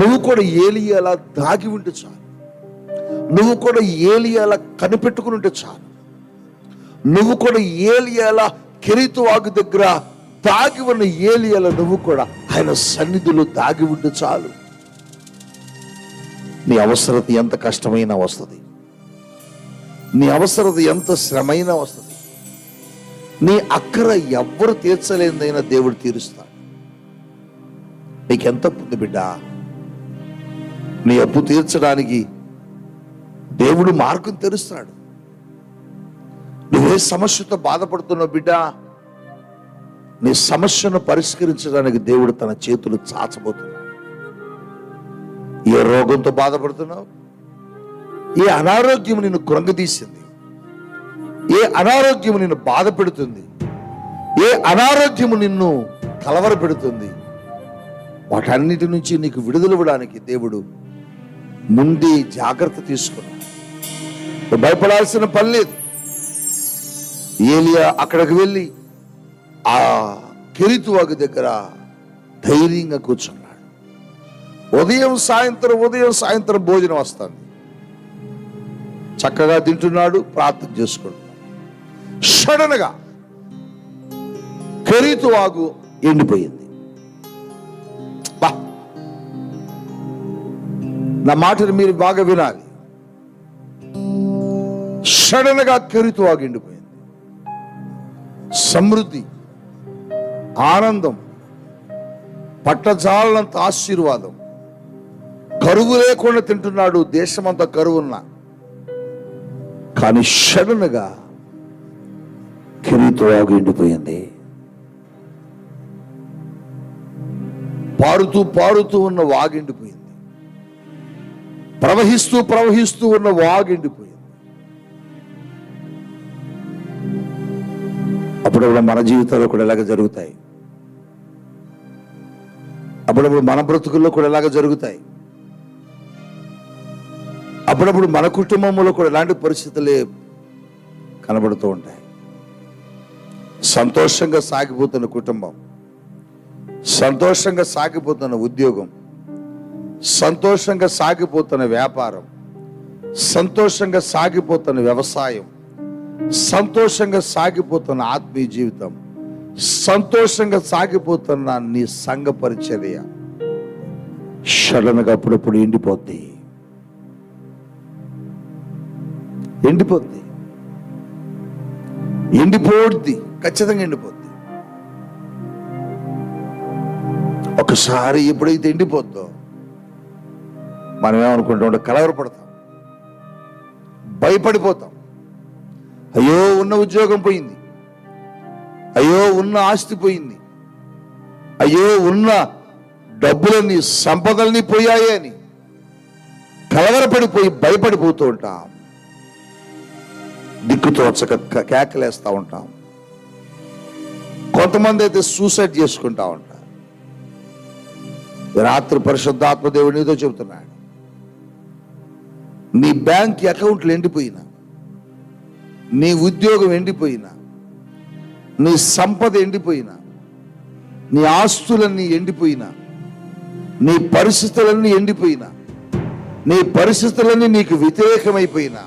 నువ్వు కూడా ఏలియాలా దాగి ఉంటే చాలు. నువ్వు కూడా ఏలియాలా కనిపెట్టుకుని ఉంటే చాలు. నువ్వు కూడా ఏలియాలా కెరీతు వాగు దగ్గర దాగి ఉన్న ఏలియాల నువ్వు కూడా ఆయన సన్నిధిలో దాగి ఉంటే చాలు. నీ అవసరత ఎంత కష్టమైనా వస్తుంది, నీ అవసరత ఎంత శ్రమైనా వస్తుంది. నీ అక్కర ఎవ్వరు తీర్చలేదైనా దేవుడు తీరుస్తాడు. నీకెంత ఉంది బిడ్డ? నీ అప్పు తీర్చడానికి దేవుడు మార్గం తెరుస్తాడు. నువ్వే సమస్యతో బాధపడుతున్నావు బిడ్డ, నీ సమస్యను పరిష్కరించడానికి దేవుడు తన చేతులు చాచబోతున్నాడు. ఏ రోగంతో బాధపడుతున్నావు? ఏ అనారోగ్యం నిన్ను కృంగదీసింది? ఏ అనారోగ్యము నిన్ను బాధ పెడుతుంది? ఏ అనారోగ్యము నిన్ను కలవర పెడుతుంది? వాటన్నిటి నుంచి నీకు విడుదలవ్వడానికి దేవుడు ముందే జాగ్రత్త తీసుకున్నాడు. భయపడాల్సిన పని లేదు. ఏలియా అక్కడికి వెళ్ళి ఆ కెరీతు వాగు దగ్గర ధైర్యంగా కూర్చున్నాడు. ఉదయం సాయంత్రం భోజనం వస్తుంది. చక్కగా తింటున్నాడు, ప్రార్థన చేసుకుంటున్నాడు. సడన్ గా కెరీతు వాగు ఎండిపోయింది. నా మాటను మీరు బాగా వినాలి. సడన్ గా కెరీతు వాగు ఎండిపోయింది. సమృద్ధి, ఆనందం, పట్టజాలనంత ఆశీర్వాదం. కరువు లేకుండా తింటున్నాడు, దేశమంతా కరువున్నా. కానీ సడన్గా కెరీతు వాగు ఎండిపోయింది. పారుతూ పారుతూ ఉన్న వాగు ఎండిపోయింది. ప్రవహిస్తూ ప్రవహిస్తూ ఉన్న వాగు ఎండిపోయింది. అప్పుడప్పుడు మన జీవితాల్లో కూడా ఎలాగ జరుగుతాయి. అప్పుడప్పుడు మన బ్రతుకుల్లో కూడా ఎలాగ జరుగుతాయి. అప్పుడప్పుడు మన కుటుంబంలో కూడా ఎలాంటి పరిస్థితులే కనబడుతూ ఉంటాయి. సంతోషంగా సాగిపోతున్న కుటుంబం, సంతోషంగా సాగిపోతున్న ఉద్యోగం, సంతోషంగా సాగిపోతున్న వ్యాపారం, సంతోషంగా సాగిపోతున్న వ్యవసాయం, సంతోషంగా సాగిపోతున్న ఆత్మీయ జీవితం, సంతోషంగా సాగిపోతున్న నీ సంఘ పరిచర్య సడన్గా అప్పుడప్పుడు ఎండిపోద్ది. ఎండిపోద్ది, ఖచ్చితంగా ఎండిపోద్ది. ఒకసారి ఎప్పుడైతే ఎండిపోద్దో మనం ఏమనుకుంటాం, కలవరపడతాం, భయపడిపోతాం. అయ్యో ఉన్న ఉద్యోగం పోయింది, అయ్యో ఉన్న ఆస్తి పోయింది, అయ్యో ఉన్న డబ్బులన్నీ సంపదల్ని పోయాయి అని కలవరపడిపోయి భయపడిపోతూ ఉంటాం. దిక్కుతోచక కేకలేస్తూ ఉంటాం. కొంతమంది అయితే సూసైడ్ చేసుకుంటా ఉంటారు. రాత్రి పరిశుద్ధాత్మ దేవుడు నీతో చెబుతున్నాడు, నీ బ్యాంక్ అకౌంట్లు ఎండిపోయినా, నీ ఉద్యోగం ఎండిపోయినా, నీ సంపద ఎండిపోయినా, నీ ఆస్తులన్నీ ఎండిపోయినా, నీ పరిస్థితులన్నీ ఎండిపోయినా, నీ పరిస్థితులన్నీ నీకు వ్యతిరేకమైపోయినా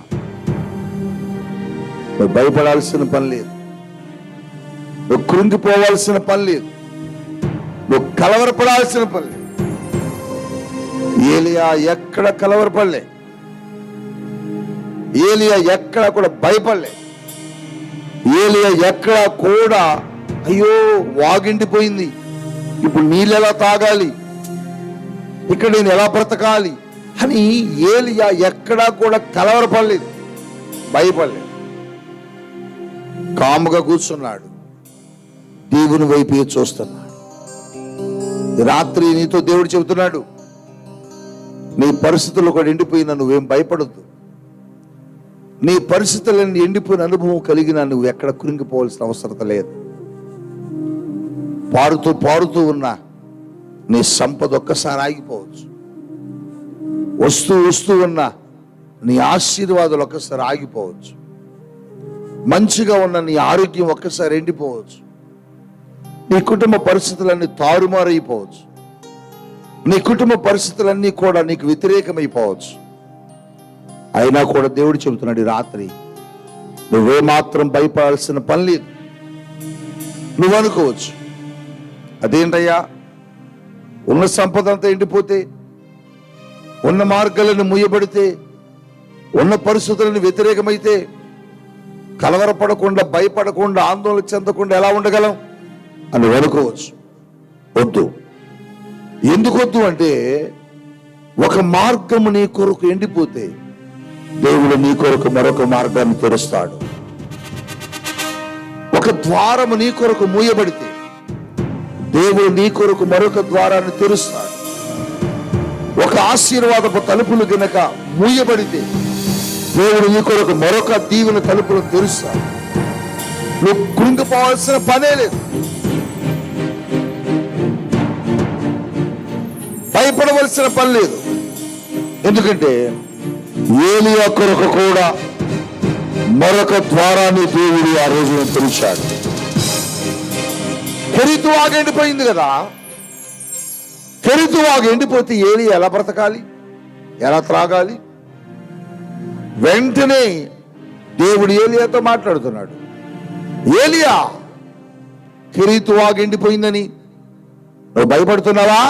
నువ్వు భయపడాల్సిన పని లేదు, నువ్వు కృంగిపోవాల్సిన పని లేదు, నువ్వు కలవరపడాల్సిన పని లేదు. ఏలియా ఎక్కడ కలవరపడలే, ఏలియా ఎక్కడ కూడా భయపడలే. ఏలియా ఎక్కడ కూడా అయ్యో వాగిండిపోయింది, ఇప్పుడు నీళ్ళు ఎలా తాగాలి, ఇక్కడ నేను ఎలా బ్రతకాలి అని ఏలియా ఎక్కడా కూడా కలవరపడలేదు, భయపడలేదు. కాముగా కూర్చున్నాడు, దేవుని వైపు చూస్తున్నాడు. రాత్రి నీతో దేవుడు చెబుతున్నాడు, నీ పరిస్థితుల్లో కూడా ఎండిపోయినా నువ్వేం భయపడద్దు. నీ పరిస్థితులన్నీ ఎండిపోయిన అనుభవం కలిగిన నువ్వు ఎక్కడ కృంగిపోవాల్సిన అవసరం లేదు. పారుతూ పారుతూ ఉన్న నీ సంపద ఒక్కసారి ఆగిపోవచ్చు. వస్తూ వస్తూ ఉన్న నీ ఆశీర్వాదాలు ఒక్కసారి ఆగిపోవచ్చు. మంచిగా ఉన్న నీ ఆరోగ్యం ఒక్కసారి ఎండిపోవచ్చు. నీ కుటుంబ పరిస్థితులన్నీ తారుమారైపోవచ్చు. నీ కుటుంబ పరిస్థితులన్నీ కూడా నీకు వ్యతిరేకమైపోవచ్చు. అయినా కూడా దేవుడు చెబుతున్నాడు, రాత్రి నువ్వేమాత్రం భయపడాల్సిన పని లేదు. నువ్వు అనుకోవచ్చు, అదేంటయ్యా, ఉన్న సంపద అంతా ఎండిపోతే, ఉన్న మార్గాలను మూయబడితే, ఉన్న పరిస్థితులను వ్యతిరేకమైతే కలవరపడకుండా, భయపడకుండా, ఆందోళన చెందకుండా ఎలా ఉండగలం అని అనుకోవచ్చు. వద్దు. ఎందుకు వద్దు అంటే, ఒక మార్గము నీ కొరకు ఎండిపోతే దేవుడు నీ కొరకు మరొక మార్గాన్ని తెరుస్తాడు. ఒక ద్వారము నీ కొరకు మూయబడితే దేవుడు నీ కొరకు మరొక ద్వారాన్ని తెరుస్తాడు. ఒక ఆశీర్వాదపు తలుపులు గనక మూయబడితే దేవుడు నీ కొరకు మరొక దీవెన తలుపులను తెరుస్తాడు. నువ్వు కృంగిపోవాల్సిన పనే లేదు, భయపడవలసిన పని లేదు. ఎందుకంటే ఏలియా కొరకు కూడా మరొక ద్వారాన్ని దేవుడు ఆ రోజున తెరిచాడు. కెరీతు వాగు ఎండిపోయింది కదా, కెరీతు వాగు ఎండిపోతే ఏలియా ఎలా బ్రతకాలి, ఎలా త్రాగాలి? వెంటనే దేవుడు ఏలియాతో మాట్లాడుతున్నాడు, ఏలియా, కెరీతు వాగు ఎండిపోయిందని నువ్వు భయపడుతున్నావా?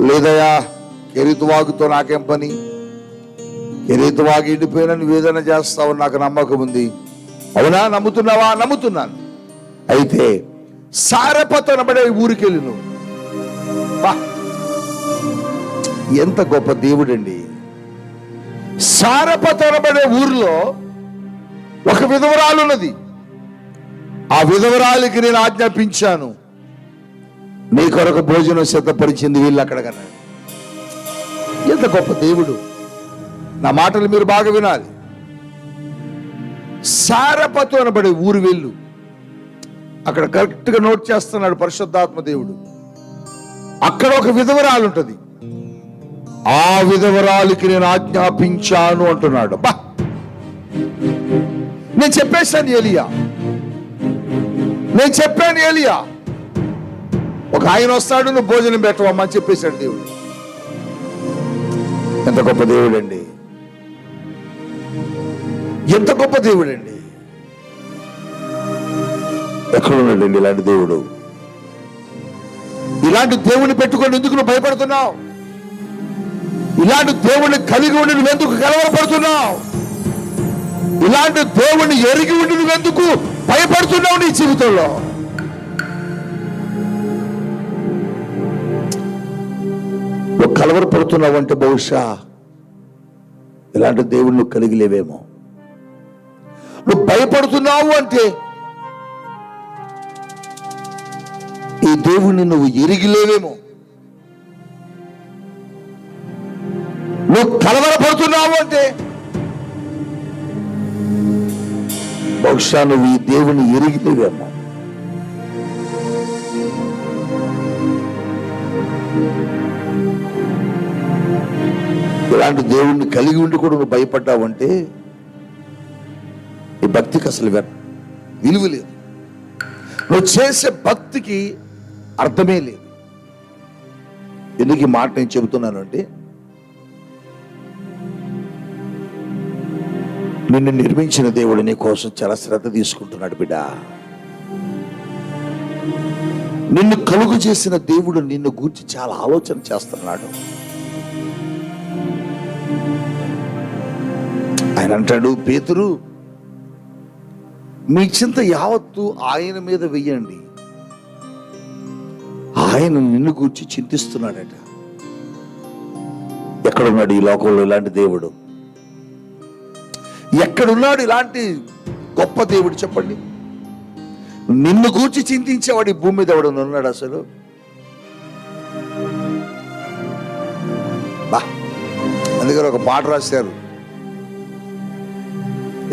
లేదయ్యా, కెరీతు వాగుతో నాకేం పని, కెరీతు వాగు ఎండిపోయినా నువ్వు ఏదైనా చేస్తావని నాకు నమ్మకం ఉంది, అవునా? నమ్ముతున్నావా? నమ్ముతున్నాను. అయితే సారెపతు అనబడే ఊరికి వెళ్ళి నువ్వు. ఎంత గొప్ప దేవుడండి. సారెపతు అనబడే ఊరిలో ఒక విధవరాలు ఉన్నది. ఆ విధవరాలికి నేను ఆజ్ఞాపించాను, నీ కొరకు భోజనం సిద్ధపరిచింది వీళ్ళు అక్కడ కన్నాడు. ఎంత గొప్ప దేవుడు. నా మాటలు మీరు బాగా వినాలి. సారెపతు అనబడే ఊరు వెళ్ళు. అక్కడ కరెక్ట్ గా నోట్ చేస్తున్నాడు పరిశుద్ధాత్మ దేవుడు. అక్కడ ఒక విధవరాలు ఉంటుంది. ఆ విధవరాలికి నేను ఆజ్ఞాపించాను అంటున్నాడు. బా, నేను చెప్పేశాను ఏలియా, నేను చెప్పాను ఏలియా, ఒక ఆయన వస్తాడు, నువ్వు భోజనం పెట్టవమ్మా అని చెప్పేశాడు దేవుడు. ఎంత గొప్ప దేవుడండి, ఎంత గొప్ప దేవుడండి. ఎక్కడున్నాడండి ఇలాంటి దేవుడు? ఇలాంటి దేవుని పెట్టుకొని ఎందుకు నువ్వు భయపడుతున్నావు? ఇలాంటి దేవుణ్ణి కలిగి ఉండి నువ్వెందుకు కలవరపడుతున్నావు? ఇలాంటి దేవుణ్ణి ఎరిగి ఉండి నువ్వెందుకు భయపడుతున్నావు నీ జీవితంలో? నువ్వు కలవరపడుతున్నావు అంటే బహుశా ఇలాంటి దేవుణ్ణి కలిగి లేవేమో. నువ్వు భయపడుతున్నావు అంటే ఈ దేవుణ్ణి నువ్వు ఎరిగిలేవేమో. నువ్వు కలవరపడుతున్నావు అంటే బహుశా నువ్వు ఈ దేవుని ఎరిగిలేవేమో. ఇలాంటి దేవుణ్ణి కలిగి ఉండి కూడా నువ్వు భయపడ్డావంటే ఈ భక్తికి అసలు విలువ లేదు. నువ్వు చేసే భక్తికి అర్థమే లేదు. ఎందుకు ఈ మాట నేను చెబుతున్నాను అంటే, నిన్ను నిర్మించిన దేవుడు నీ కోసం చాలా శ్రద్ధ తీసుకుంటున్నాడు బిడ్డ. నిన్ను కలుగు చేసిన దేవుడు నిన్ను గూర్చి చాలా ఆలోచన చేస్తున్నాడు. ఆయన అంటాడు, పేతురు, మీ చింత యావత్తు ఆయన మీద వెయ్యండి, ఆయన నిన్ను గూర్చి చింతిస్తున్నాడట. ఎక్కడున్నాడు ఈ లోకంలో ఇలాంటి దేవుడు? ఎక్కడున్నాడు ఇలాంటి గొప్ప దేవుడు? చెప్పండి. నిన్ను గూర్చి చింతించేవాడు ఈ భూమి మీద ఎవడు ఉన్నాడు అసలు? బా, అందుకని ఒక పాట రాశారు,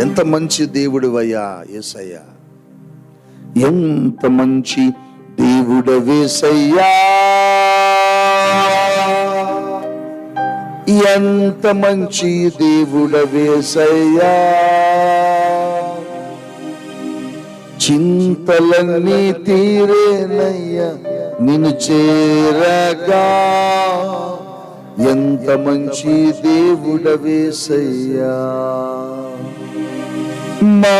ఎంత మంచి దేవుడివయ్యా యేసయ్యా, ఎంత మంచి దేవుడవేసయ్యా, ఎంత మంచి దేవుడవేసయ్యా, చింతలన్నీ తీరేనయ్యా నిన్ను చేరగా, ఎంత మంచి దేవుడవేసయ్యా, మా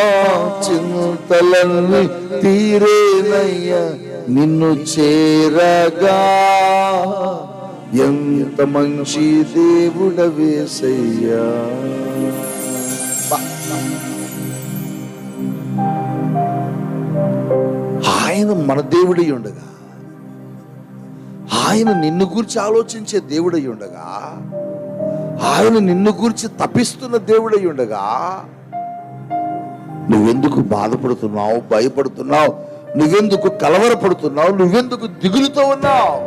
చింతలన్నీ తీరేనయ్యా నిన్ను చేరగా, ఎంత మంచి దేవుడవేసయ్యా. ఆయన మన దేవుడై ఉండగా, ఆయన నిన్ను గురించి ఆలోచించే దేవుడై ఉండగా, ఆయన నిన్ను గురించి తపిస్తున్న దేవుడై ఉండగా, నువ్వెందుకు బాధపడుతున్నావు, భయపడుతున్నావు, నువ్వెందుకు కలవరపడుతున్నావు, నువ్వెందుకు దిగులుతో ఉన్నావు?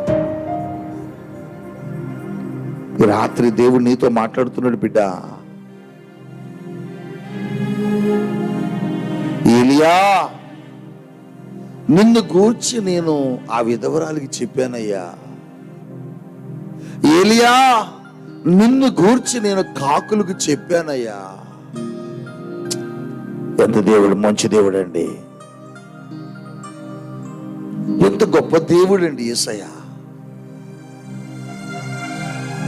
ఈ రాత్రి దేవుడు నీతో మాట్లాడుతున్నాడు బిడ్డ. ఏలియా, నిన్ను గూర్చి నేను ఆ విధవరాలికి చెప్పానయ్యా. ఏలియా, నిన్ను గూర్చి నేను కాకులకు చెప్పానయ్యా. ఎంత దేవుడు, మంచి దేవుడు అండి, ఎంత గొప్ప దేవుడు అండి యేసయ్య.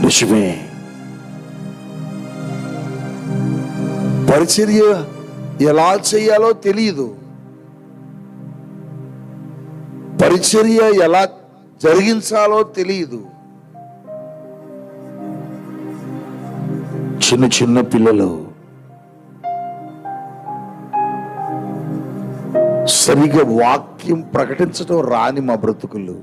నిజమే, పరిచర్య ఎలా చేయాలో తెలియదు, పరిచర్య ఎలా జరిగించాలో తెలియదు. చిన్న చిన్న పిల్లలు సరిగా వాక్యం ప్రకటించడం రాని మా బ్రతుకులు,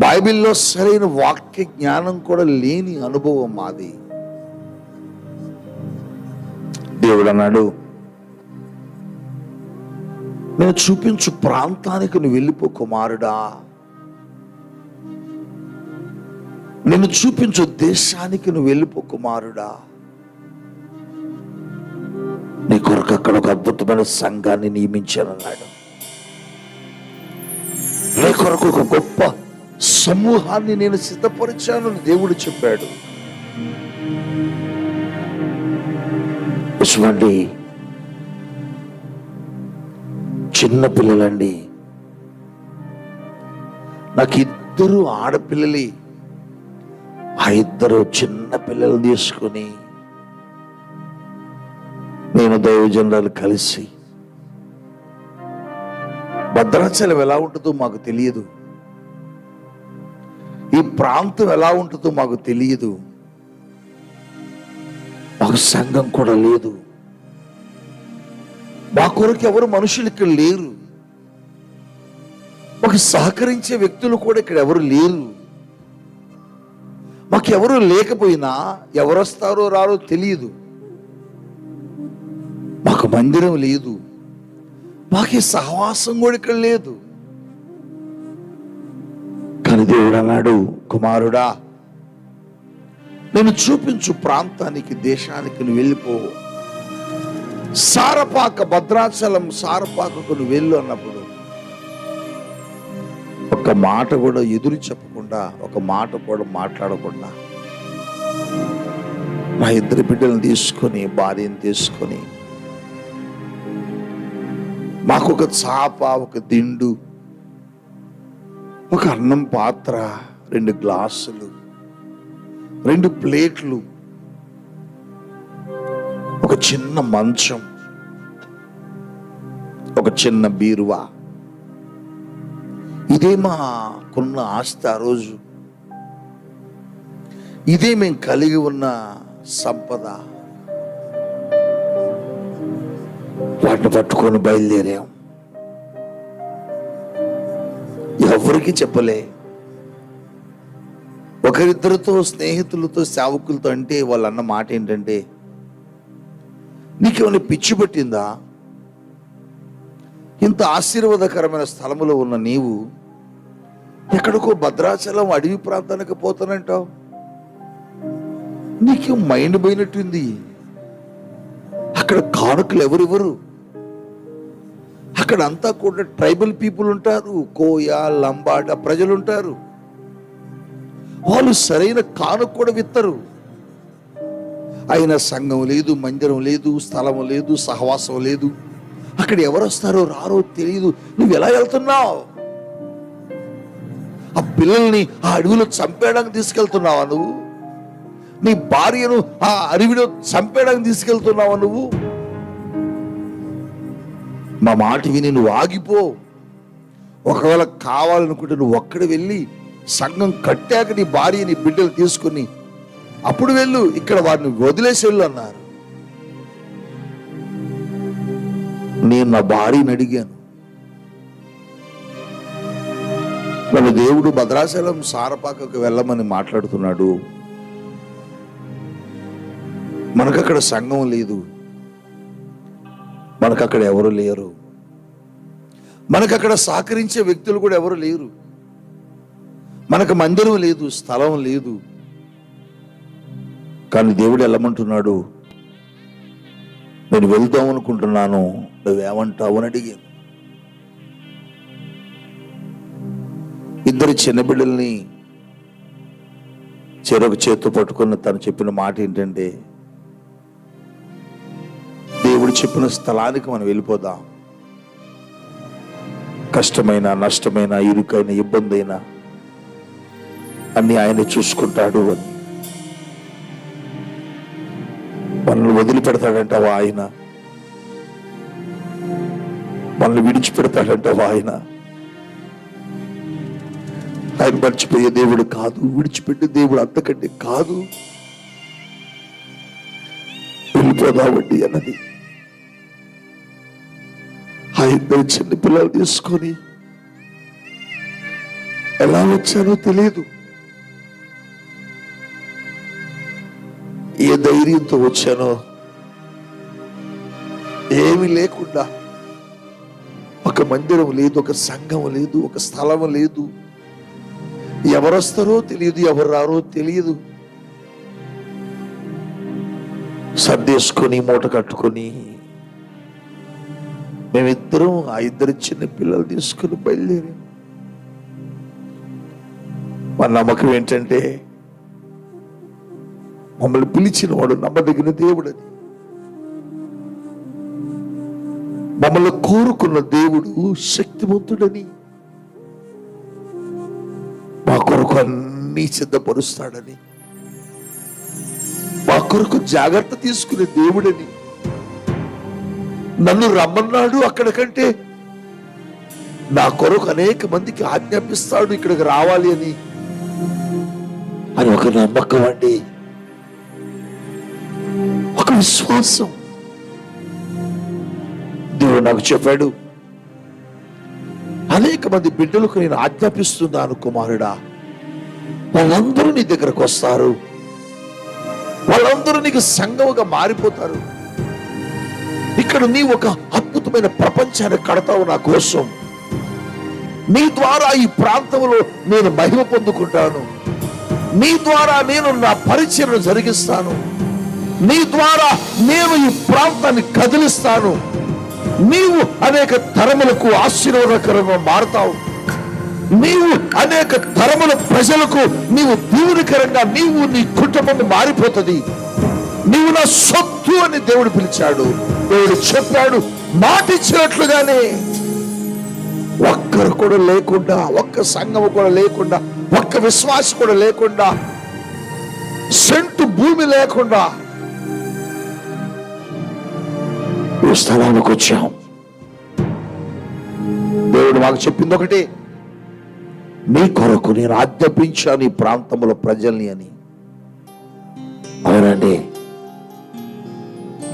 బైబిల్లో సరైన వాక్య జ్ఞానం కూడా లేని అనుభవం మాది. దేవుడు అన్నాడు, నేను చూపించు ప్రాంతానికి నువ్వు వెళ్ళిపో కుమారుడా, నేను చూపించు దేశానికి నువ్వు వెళ్ళిపో కుమారుడా. నీ కొరకు అక్కడ ఒక అద్భుతమైన సంఘాన్ని నియమించానన్నాడు. నీ కొరకు ఒక గొప్ప సమూహాన్ని నేను సిద్ధపరిచాను దేవుడు చెప్పాడు. చూడండి, చిన్న పిల్లలండి, నాకు 2 ఆడపిల్లలి. ఆ 2 చిన్న పిల్లలు తీసుకుని నేను దైవజనులు కలిసి, భద్రాచలం ఎలా ఉంటుందో మాకు తెలియదు, ఈ ప్రాంతం ఎలా ఉంటుందో మాకు తెలియదు, మాకు సంఘం కూడా లేదు, మా కొరకు ఎవరు మనుషులు ఇక్కడ లేరు, మాకు సహకరించే వ్యక్తులు కూడా ఇక్కడ ఎవరు లేరు, మాకెవరు లేకపోయినా ఎవరు వస్తారో రారో తెలియదు, మాకు మందిరం లేదు, మాకు సహవాసం కూడా ఇక్కడ లేదు. కానీ దేవుడు అన్నాడు, కుమారుడా, నేను చూపించు ప్రాంతానికి దేశానికి నువ్వు వెళ్ళిపో. సారపాక, భద్రాచలం సారపాకకు నువ్వు వెళ్ళు అన్నప్పుడు ఒక మాట కూడా ఎదురు చెప్పకుండా, ఒక మాట కూడా మాట్లాడకుండా మా 2 బిడ్డలను తీసుకొని, భార్యను తీసుకొని, మాకు ఒక చాప, ఒక దిండు, ఒక అన్నం పాత్ర, 2 గ్లాసులు, 2 ప్లేట్లు, ఒక చిన్న మంచం, ఒక చిన్న బీరువా, ఇదే మాకున్న ఆస్తి ఆ రోజు, ఇదే మేము కలిగి ఉన్న సంపద. వాటిని పట్టుకొని బయలుదేరాం. ఎవరికి చెప్పలే. ఒకరిద్దరితో, స్నేహితులతో, సేవకులతో అంటే వాళ్ళు అన్న మాట ఏంటంటే, నీకేమైనా పిచ్చి పట్టిందా? ఇంత ఆశీర్వాదకరమైన స్థలములో ఉన్న నీవు ఎక్కడికో భద్రాచలం అడవి ప్రాంతానికి పోతానంటావు? నీకేం మైండ్ పోయినట్టుంది? అక్కడ కానుకలు ఎవరెవరు? అక్కడ అంతా కూడా ట్రైబల్ పీపుల్ ఉంటారు, కోయ, లంబాడ ప్రజలు ఉంటారు. వాళ్ళు సరైన కానుక కూడా విత్తరు. అయినా సంఘం లేదు, మందిరం లేదు, స్థలం లేదు, సహవాసం లేదు. అక్కడ ఎవరు వస్తారో రారో తెలియదు. నువ్వు ఎలా వెళ్తున్నావు? ఆ పిల్లల్ని ఆ అడవిలో చంపేయడానికి తీసుకెళ్తున్నావా నువ్వు? నీ భార్యను ఆ అడవిలో చంపేయడానికి తీసుకెళ్తున్నావా నువ్వు? మా మాట విని నువ్వు ఆగిపో. ఒకవేళ కావాలనుకుంటే నువ్వు ఒక్కడ వెళ్ళి సంఘం కట్టాక నీ భార్య, నీ బిడ్డలు తీసుకుని అప్పుడు వెళ్ళు, ఇక్కడ వారిని వదిలేసి వెళ్ళు అన్నారు. నేను నా భార్యని అడిగాను, నన్ను దేవుడు భద్రాచలం సారపాకకు వెళ్ళమని మాట్లాడుతున్నాడు, మనకక్కడ సంఘం లేదు, మనకక్కడ ఎవరు లేరు, మనకక్కడ సహకరించే వ్యక్తులు కూడా ఎవరు లేరు, మనకు మందిరం లేదు, స్థలం లేదు. కానీ దేవుడు వెళ్ళమంటున్నాడు. నేను వెళ్దాం అనుకుంటున్నాను, నువ్వేమంటావు అని అడిగాను. 2 చిన్న బిడ్డల్ని చెరొక చేత్తో పట్టుకున్న తను చెప్పిన మాట ఏంటంటే, దేవుడు చెప్పిన స్థలానికి మనం వెళ్ళిపోదాం. కష్టమైన, నష్టమైన, ఇరుకైన, ఇబ్బంది అయినా అన్ని ఆయన చూసుకుంటాడు అని. మనల్ని వదిలిపెడతాడంటావా ఆయన? మనల్ని విడిచిపెడతాడంటావా ఆయన? ఆయన మర్చిపోయే దేవుడు కాదు, విడిచిపెట్టే దేవుడు అంతకంటే కాదు. వెళ్ళిపోదామండి అన్నది. ఆ ఇద్దరు చిన్న పిల్లలు తీసుకొని ఎలా వచ్చానో తెలియదు. ఏ ధైర్యంతో వచ్చానో, ఏమి లేకుండా, ఒక మందిరం లేదు, ఒక సంఘం లేదు, ఒక స్థలం లేదు, ఎవరు వస్తారో తెలియదు, ఎవరు రారో తెలియదు. సర్దేసుకొని మూట కట్టుకొని మేమిద్దరం ఆ ఇద్దరు చిన్న పిల్లలు తీసుకుని బయలుదేరాం. మా నమ్మకం ఏంటంటే మమ్మల్ని పిలిచిన వాడు నమ్మదగిన దేవుడని, మమ్మల్ని కోరుకున్న దేవుడు శక్తివంతుడని, మా కొరకు అన్నీ సిద్ధపరుస్తాడని, మా కొరకు జాగ్రత్త తీసుకునే దేవుడని, నన్ను రమ్మన్నాడు అక్కడికంటే నా కొరకు అనేక మందికి ఆజ్ఞాపిస్తాడు ఇక్కడికి రావాలి అని ఒక నమ్మకం అండి, ఒక విశ్వాసం. దేవుడు నాకు చెప్పాడు, అనేక మంది బిడ్డలకు నేను ఆజ్ఞాపిస్తున్నాను కుమారుడా, వాళ్ళందరూ నీ దగ్గరకు వస్తారు, వాళ్ళందరూ నీకు సంఘముగా మారిపోతారు. ఇక్కడ నీ ఒక అద్భుతమైన ప్రపంచాన్ని కడతావు నా కోసం. నీ ద్వారా ఈ ప్రాంతంలో నేను మహిమ పొందుకుంటాను, నీ ద్వారా నేను నా పరిచయం జరిగిస్తాను, నీ ద్వారా నేను ఈ ప్రాంతాన్ని కదిలిస్తాను. నీవు అనేక తరములకు ఆశీర్వాదకరంగా మారుతావు, నీవు అనేక తరముల ప్రజలకు నీవు దీవునికరంగా, నీవు నీ కుటుంబం మారిపోతుంది, నీవు నా సొత్తు అని దేవుడు పిలిచాడు. దేవుడు చెప్పాడు, మాట ఇచ్చినట్లుగానే. ఒక్కరు కూడా లేకుండా, ఒక్క సంఘము కూడా లేకుండా, ఒక్క విశ్వాసం కూడా లేకుండా, సెంటు భూమి లేకుండా ఈ స్థలానికి వచ్చాం. దేవుడు మాకు చెప్పింది ఒకటి, నీ కొరకు నేను ఆజ్ఞాపించాను ఈ ప్రాంతంలో ప్రజల్ని అని. అవునండి,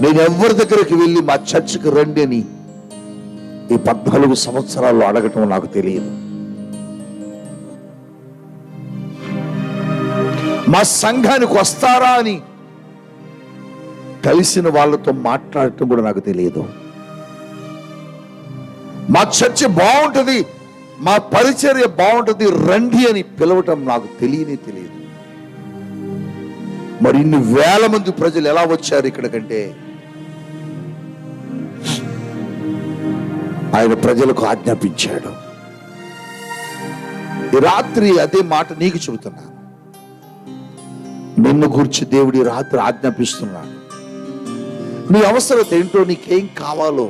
నేను ఎవరి దగ్గరికి వెళ్ళి మా చర్చికి రండి అని ఈ 14 సంవత్సరాల్లో అడగటం నాకు తెలియదు. మా సంఘానికి వస్తారా అని కలిసిన వాళ్ళతో మాట్లాడటం కూడా నాకు తెలియదు. మా చర్చి బాగుంటుంది, మా పరిచర్య బాగుంటుంది, రండి అని పిలవటం నాకు తెలియదు. మరి ఇన్ని వేల మంది ప్రజలు ఎలా వచ్చారు ఇక్కడికంటే ఆయన ప్రజలకు ఆజ్ఞాపించాడు. ఈ రాత్రి అదే మాట నీకు చెబుతున్నాను. నిన్ను గురించి దేవుడి రాత్రి ఆజ్ఞాపిస్తున్నాడు. నీ అవసరత ఏంటో, నీకేం కావాలో,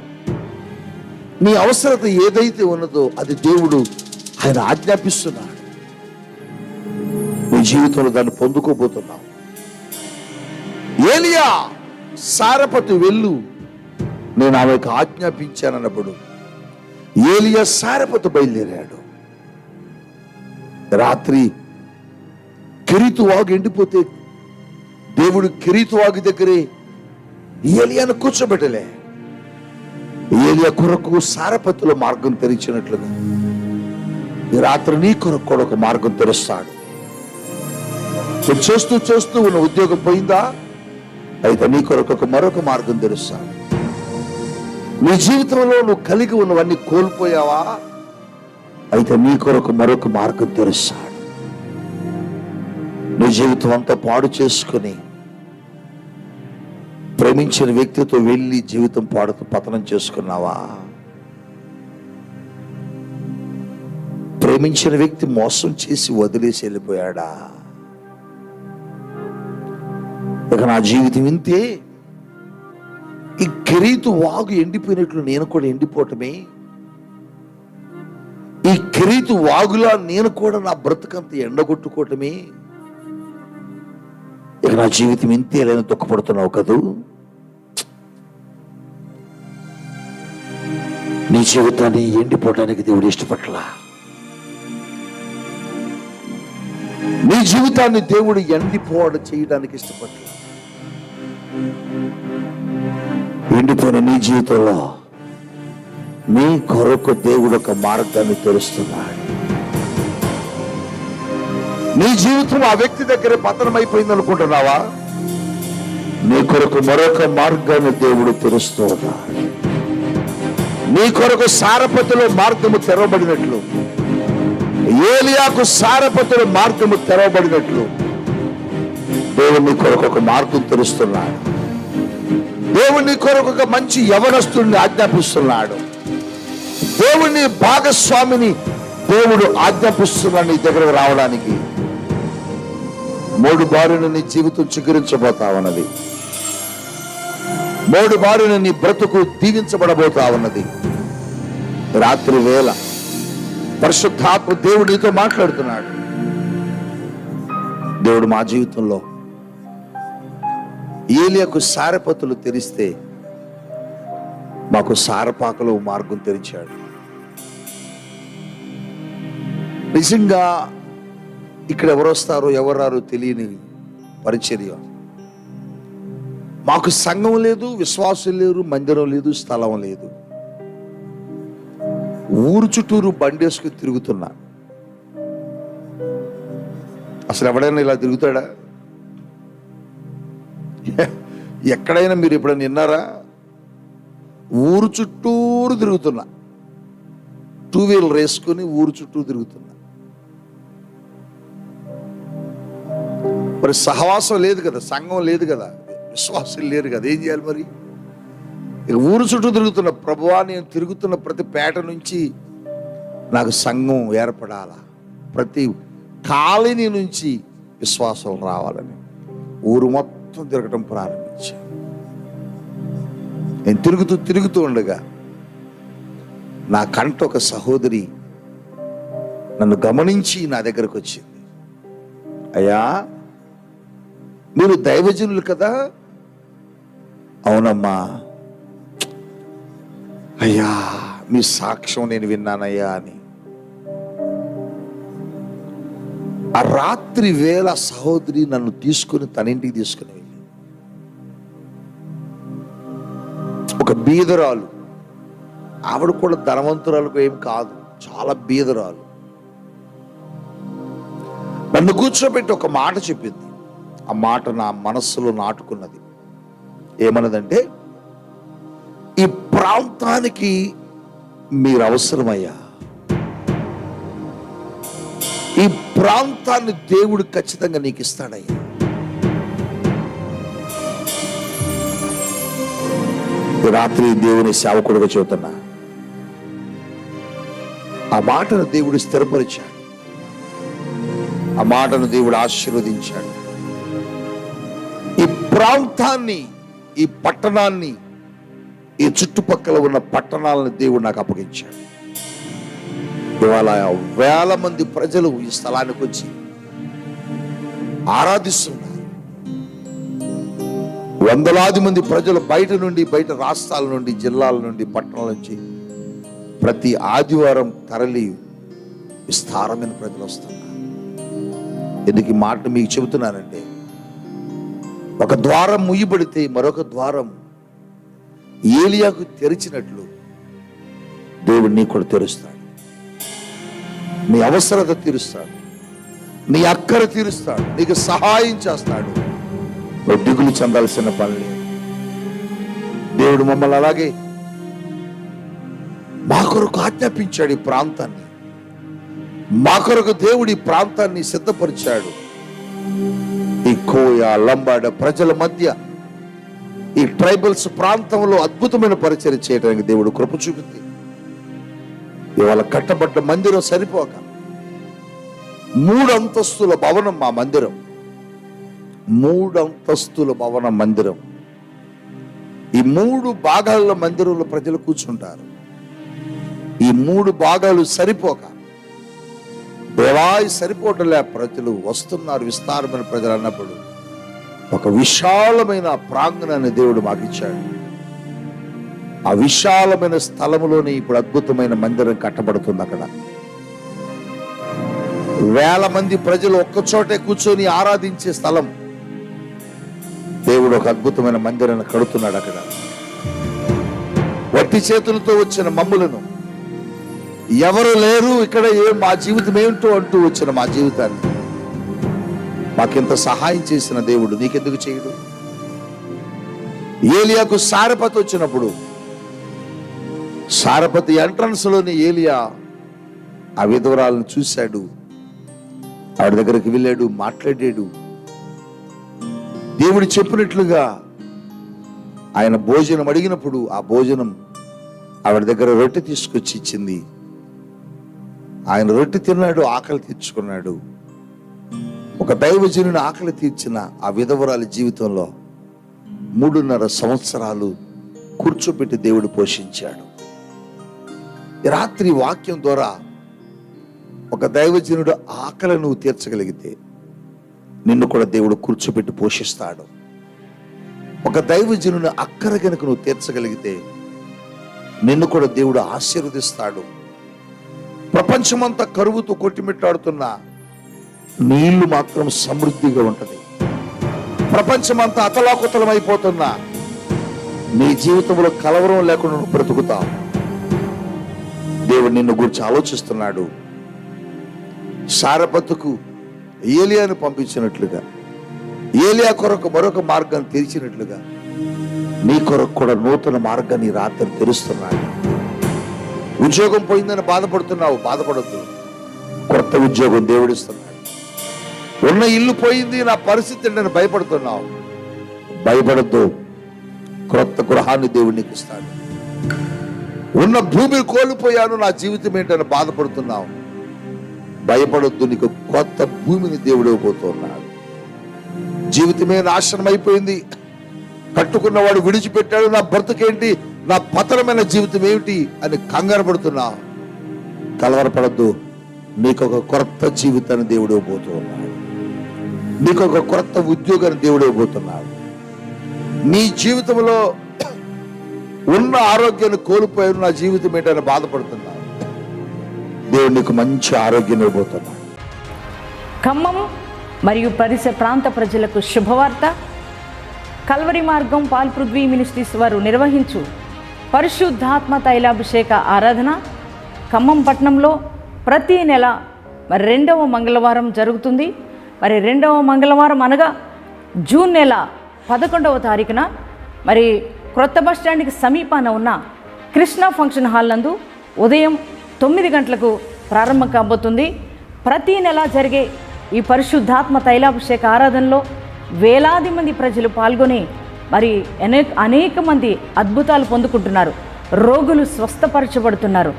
నీ అవసరత ఏదైతే ఉన్నదో అది దేవుడు ఆయన ఆజ్ఞాపిస్తున్నాడు. నీ జీవితంలో దాన్ని పొందుకోబోతున్నావు. ఏలియా సారపతి వెళ్ళు, నేను ఆమెకు ఆజ్ఞాపించానన్నప్పుడు ఏలియా సారపతి బయలుదేరాడు. రాత్రి కెరీతు వాగు ఎండిపోతే దేవుడు కెరీతు వాగు దగ్గరే ఏలియాను కూర్చోబెట్టలే. ఏలియా కొరకు సారపతిలో మార్గం తెరిచినట్లుగా ఈ రాత్రి నీ కొరకు కూడా ఒక మార్గం తెరుస్తాడు. నువ్వు చేస్తూ ఉన్న ఉద్యోగం పోయిందా? అయితే నీ కొరకు మరొక మార్గం తెరుస్తాడు. నీ జీవితంలో నువ్వు కలిగి ఉన్నవన్నీ కోల్పోయావా? అయితే నీ కొరకు మరొక మార్గం తెరుస్తాడు. నీ జీవితం అంతా పాడు చేసుకుని ప్రేమించిన వ్యక్తితో వెళ్ళి జీవితం పతనం చేసుకున్నావా? ప్రేమించిన వ్యక్తి మోసం చేసి వదిలేసి వెళ్ళిపోయాడా? ఇక నా జీవితం ఇంతే, ఈ కెరీతు వాగు ఎండిపోయినట్లు నేను కూడా ఎండిపోవటమే, ఈ కెరీతు వాగులా నేను కూడా నా బ్రతుకంత ఎండగొట్టుకోవటమే, ఇక నా జీవితం ఇంతే లేని దుఃఖపడుతున్నావు కదూ? నీ జీవితాన్ని ఎండిపోవటానికి దేవుడు ఇష్టపడలా. నీ జీవితాన్ని దేవుడు ఎండిపోవడం చేయడానికి ఇష్టపడలా. ఎండిపోయిన నీ జీవితంలో నీ కొరకు దేవుడు ఒక మార్గాన్ని తెరుస్తున్నాడు. నీ జీవితం ఆ వ్యక్తి దగ్గర పతనమైపోయింది అనుకుంటున్నావా? నీ కొరకు మరొక మార్గాన్ని దేవుడు తెరుస్తూ ఉన్నాడు. నీ కొరకు సారపతిలో మార్గము తెరవబడినట్లు, ఏలియాకు సారపతిలో మార్గము తెరవబడినట్లు దేవుడు నీ కొరకు ఒక మార్గం తెరుస్తున్నాడు. దేవుడు నీ కొరకు ఒక మంచి యవనస్తుడిని ఆజ్ఞాపిస్తున్నాడు. దేవుని భాగస్వామిని దేవుడు ఆజ్ఞాపిస్తున్నాడు నీ దగ్గరకు రావడానికి. 3 బారిన నీ జీవితం చిగురించబోతా ఉన్నది. 3 బారిన నీ బ్రతుకు దీవించబడబోతా ఉన్నది. రాత్రి వేళ పరిశుద్ధాత్మ దేవుడు నీతో మాట్లాడుతున్నాడు. దేవుడు మా జీవితంలో ఏలియాకు సారపతులు తెరిస్తే మాకు సారపాకలో మార్గం తెరిచాడు. నిజంగా ఇక్కడ ఎవరు వస్తారో ఎవరారో తెలియని పరిచర్య. మాకు సంఘం లేదు, విశ్వాసం లేరు, మందిరం లేదు, స్థలం లేదు. ఊరు చుట్టూరు బండేసుకుని తిరుగుతున్నా. అసలు ఎవడైనా ఇలా తిరుగుతాడా? ఎక్కడైనా మీరు ఎప్పుడైనా విన్నారా? ఊరు చుట్టూరు తిరుగుతున్నా, 2 వీలర్ వేసుకుని ఊరు చుట్టూ తిరుగుతున్నా. మరి సహవాసం లేదు కదా, సంఘం లేదు కదా, విశ్వాసం లేరు కదా, ఏం చేయాలి మరి? ఇక ఊరు చుట్టూ తిరుగుతున్న ప్రభువా, నేను తిరుగుతున్న ప్రతి పేట నుంచి నాకు సంఘం ఏర్పడాలా, ప్రతి కాలనీ నుంచి విశ్వాసం రావాలని ఊరు మొత్తం తిరగటం ప్రారంభించా. నేను తిరుగుతూ ఉండగా నా కంట ఒక సహోదరి నన్ను గమనించి నా దగ్గరకు వచ్చింది. అయ్యా, మీరు దైవజనులు కదా? అవునమ్మా. అయ్యా, మీ సాక్ష్యం నేను విన్నానయ్యా అని. ఆ రాత్రి వేళ సహోదరి నన్ను తీసుకుని తన ఇంటికి తీసుకుని వెళ్ళి, ఒక బీదరాలు, ఆవిడ కూడా ధనవంతురాలకు ఏం కాదు, చాలా బీదరాలు, నన్ను కూర్చోబెట్టి ఒక మాట చెప్పింది. ఆ మాట నా మనస్సులో నాటుకున్నది. ఏమన్నదంటే, ఈ ప్రాంతానికి మీరు అవసరమయ్యా, ఈ ప్రాంతాన్ని దేవుడు ఖచ్చితంగా నీకు ఇస్తాడయ్యా. రాత్రి దేవుని సేవకుడుగా చెబుతున్నా. ఆ మాటను దేవుడు స్థిరపరిచాడు, ఆ మాటను దేవుడు ఆశీర్వదించాడు. ఈ ప్రాంతాన్ని, ఈ పట్టణాన్ని, ఈ చుట్టుపక్కల ఉన్న పట్టణాలను దేవుడు నాకు అప్పగించాడు. ఇవాళ 1000 మంది ప్రజలు ఈ స్థలానికి వచ్చి ఆరాధిస్తున్నారు. 100లాది మంది ప్రజలు బయట నుండి, బయట రాష్ట్రాల నుండి, జిల్లాల నుండి, పట్టణాల నుంచి ప్రతి ఆదివారం తరలి విస్తారమైన ప్రజలు వస్తున్నారు. ఎందుకు ఈ మాట మీకు చెబుతున్నానంటే, ఒక ద్వారం ముయ్యబడితే మరొక ద్వారం ఏలియాకు తెరిచినట్లు దేవుడు నీ కూడా తెరుస్తాడు. నీ అవసరత తీరుస్తాడు, నీ అక్కర తీరుస్తాడు, నీకు సహాయం చేస్తాడు. దిగులు చెందాల్సిన పని లేదు. దేవుడు మమ్మల్ని అలాగే మా కొరకు ఆజ్ఞాపించాడు. ఈ ప్రాంతాన్ని మా కొరకు దేవుడు ఈ ప్రాంతాన్ని సిద్ధపరిచాడు. ఈ కోయ, లంబాడ ప్రజల మధ్య, ఈ ట్రైబల్స్ ప్రాంతంలో అద్భుతమైన పరిచర్య చేయడానికి దేవుడు కృప చూపింది. ఇవాళ కట్టబడ్డ మందిరం సరిపోక 3 అంతస్తుల భవనం మా మందిరం. 3 అంతస్తుల భవనం మందిరం. ఈ 3 భాగాల మందిరంలో ప్రజలు కూర్చుంటారు. ఈ 3 భాగాలు సరిపోక, దేవాయి సరిపోవటంలే, ప్రజలు వస్తున్నారు, విస్తారమైన ప్రజలు అన్నప్పుడు ఒక విశాలమైన ప్రాంగణాన్ని దేవుడు మాకు ఇచ్చాడు. ఆ విశాలమైన స్థలములోనే ఇప్పుడు అద్భుతమైన మందిరం కట్టబడుతుంది. అక్కడ 1000 మంది ప్రజలు ఒక్కచోటే కూర్చొని ఆరాధించే స్థలం. దేవుడు ఒక అద్భుతమైన మందిరాన్ని కడుతున్నాడు. అక్కడ వట్టి చేతులతో వచ్చిన మమ్ములను, ఎవరు లేరు ఇక్కడ, మా జీవితం ఏమిటో అంటూ వచ్చిన మా జీవితాన్ని మాకెంత సహాయం చేసిన దేవుడు నీకెందుకు చేయడు? ఏలియాకు సారెపతు వచ్చినప్పుడు సారెపతు ఎంట్రన్స్ లోని ఏలియా ఆ విధవరాలను చూశాడు, ఆవిడ దగ్గరికి వెళ్ళాడు, మాట్లాడాడు. దేవుడు చెప్పినట్లుగా ఆయన భోజనం అడిగినప్పుడు ఆ భోజనం ఆవిడ దగ్గర రొట్టె తీసుకొచ్చి ఇచ్చింది. ఆయన రొట్టె తిన్నాడు, ఆకలి తీర్చుకున్నాడు. ఒక దైవజనుని ఆకలి తీర్చిన ఆ విధవరాలి జీవితంలో 3.5 సంవత్సరాలు కూర్చోబెట్టి దేవుడు పోషించాడు. ఈ రాత్రి వాక్యం ద్వారా ఒక దైవజనుడు ఆకలి నువ్వు తీర్చగలిగితే నిన్ను కూడా దేవుడు కూర్చోబెట్టి పోషిస్తాడు. ఒక దైవజనుని అక్కర గనుక నువ్వు తీర్చగలిగితే నిన్ను కూడా దేవుడు ఆశీర్వదిస్తాడు. ప్రపంచమంతా కరువుతో కొట్టిమిట్టాడుతున్నా నీ ఇల్లు మాత్రం సమృద్ధిగా ఉంటది. ప్రపంచమంతా అతలాకుతలం అయిపోతున్నా నీ జీవితంలో కలవరం లేకుండా నువ్వు బ్రతుకుతావు. దేవుడు నిన్ను గురించి ఆలోచిస్తున్నాడు. సారెపతుకు ఏలియాను పంపించినట్లుగా, ఏలియా కొరకు మరొక మార్గాన్ని తెరిచినట్లుగా నీ కొరకు కూడా నూతన మార్గాన్ని రాత్రి తెరుస్తున్నాడు. ఉద్యోగం పోయిందని బాధపడుతున్నావు, బాధపడద్దు. కొత్త ఉద్యోగం దేవుడిస్తున్నాడు. ఉన్న ఇల్లు పోయింది, నా పరిస్థితి నేను భయపడుతున్నావు, భయపడద్దు. క్రొత్త గృహాన్ని దేవుడు నీకు ఇస్తాడు. ఉన్న భూమిని కోల్పోయాను, నా జీవితం ఏంటని బాధపడుతున్నావు, భయపడొద్దు. నీకు కొత్త భూమిని దేవుడు ఇవ్వబోతున్నాడు. జీవితమే నాశనం అయిపోయింది, కట్టుకున్నవాడు విడిచిపెట్టాడు, నా బ్రతుకేంటి, నా పతనమైన జీవితం ఏమిటి అని కంగారు పడుతున్నావు. కలవరపడద్దు. నీకొక కొత్త జీవితాన్ని దేవుడు ఇవ్వబోతున్నాడు. నీకొక కొత్త ఉద్యోగాన్ని దేవుడు ఇవ్వబోతున్నాడు. నీ జీవితంలో ఉన్న ఆరోగ్యాన్ని కోల్పోయాను, నా జీవితం ఏంటని బాధపడుతున్నావు, దేవుడు నీకు మంచి ఆరోగ్యం ఇవ్వబోతున్నాడు. ఖమ్మం మరియు పరిసర ప్రాంత ప్రజలకు శుభవార్త. కల్వరి మార్గం పాల్ పృథ్వీ మినిస్ట్రీస్ వారు నిర్వహించు పరిశుద్ధాత్మ తైలాభిషేక ఆరాధన ఖమ్మం పట్టణంలో ప్రతి నెల మరి 2వ మంగళవారం జరుగుతుంది. మరి 2వ మంగళవారం అనగా జూన్ నెల 11వ తారీఖున మరి క్రొత్త బస్టాండ్కి సమీపాన ఉన్న కృష్ణ ఫంక్షన్ హాల్ నందు ఉదయం 9 గంటలకు ప్రారంభం కాబోతుంది. ప్రతి నెల జరిగే ఈ పరిశుద్ధాత్మ తైలాభిషేక ఆరాధనలో వేలాది మంది ప్రజలు పాల్గొని మరి అనేక మంది అద్భుతాలు పొందుకుంటున్నారు. రోగులు స్వస్థపరచబడుతున్నారు,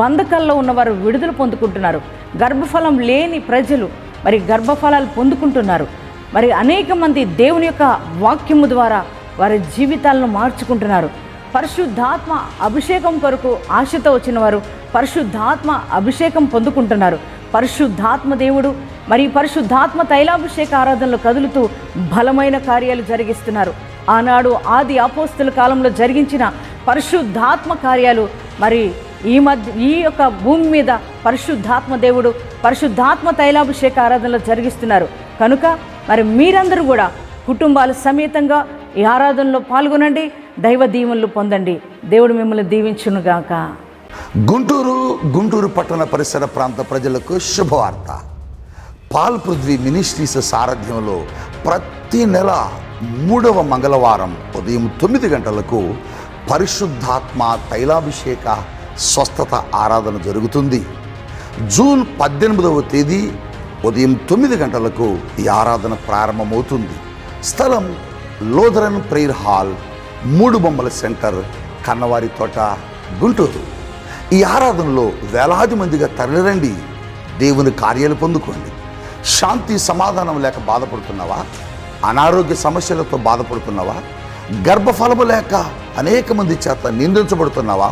బంధకాల్లో ఉన్నవారు విడుదల పొందుకుంటున్నారు, గర్భఫలం లేని ప్రజలు మరి గర్భఫలాలు పొందుకుంటున్నారు. మరి అనేక మంది దేవుని యొక్క వాక్యము ద్వారా వారి జీవితాలను మార్చుకుంటున్నారు. పరిశుద్ధాత్మ అభిషేకం కొరకు ఆశతో వచ్చిన వారు పరిశుద్ధాత్మ అభిషేకం పొందుకుంటున్నారు. పరిశుద్ధాత్మ దేవుడు మరి పరిశుద్ధాత్మ తైలాభిషేక ఆరాధనలో కదులుతూ బలమైన కార్యాలు జరిగిస్తున్నారు. ఆనాడు ఆది అపోస్తల కాలంలో జరిగించిన పరిశుద్ధాత్మ కార్యాలు మరి ఈ యొక్క భూమి మీద పరిశుద్ధాత్మ దేవుడు పరిశుద్ధాత్మ తైలాభిషేక ఆరాధనలో జరిగిస్తున్నారు. కనుక మరి మీరందరూ కూడా కుటుంబాల సమేతంగా ఈ ఆరాధనలో పాల్గొనండి, దైవ దీవెనలు పొందండి. దేవుడు మిమ్మల్ని దీవించునుగాక. గుంటూరు పట్టణ పరిసర ప్రాంత ప్రజలకు శుభవార్త. పాల్ పృథ్వీ మినిస్ట్రీస్ సారథ్యంలో ప్రతి నెల 3వ మంగళవారం ఉదయం 9 గంటలకు పరిశుద్ధాత్మ తైలాభిషేక స్వస్థత ఆరాధన జరుగుతుంది. జూన్ 18వ తేదీ ఉదయం 9 గంటలకు ఈ ఆరాధన ప్రారంభమవుతుంది. స్థలం లోదరన్ ప్రేయర్ హాల్, 3 బొమ్మల సెంటర్, కన్నవారి తోట, గుంటూరు. ఈ ఆరాధనలో వేలాది మందిగా తరలిరండి. దేవుని కార్యాలు పొందుకోండి. శాంతి సమాధానం లేక బాధపడుతున్నావా? అనారోగ్య సమస్యలతో బాధపడుతున్నావా? గర్భఫలము లేక అనేక మంది చేత నిందించబడుతున్నావా?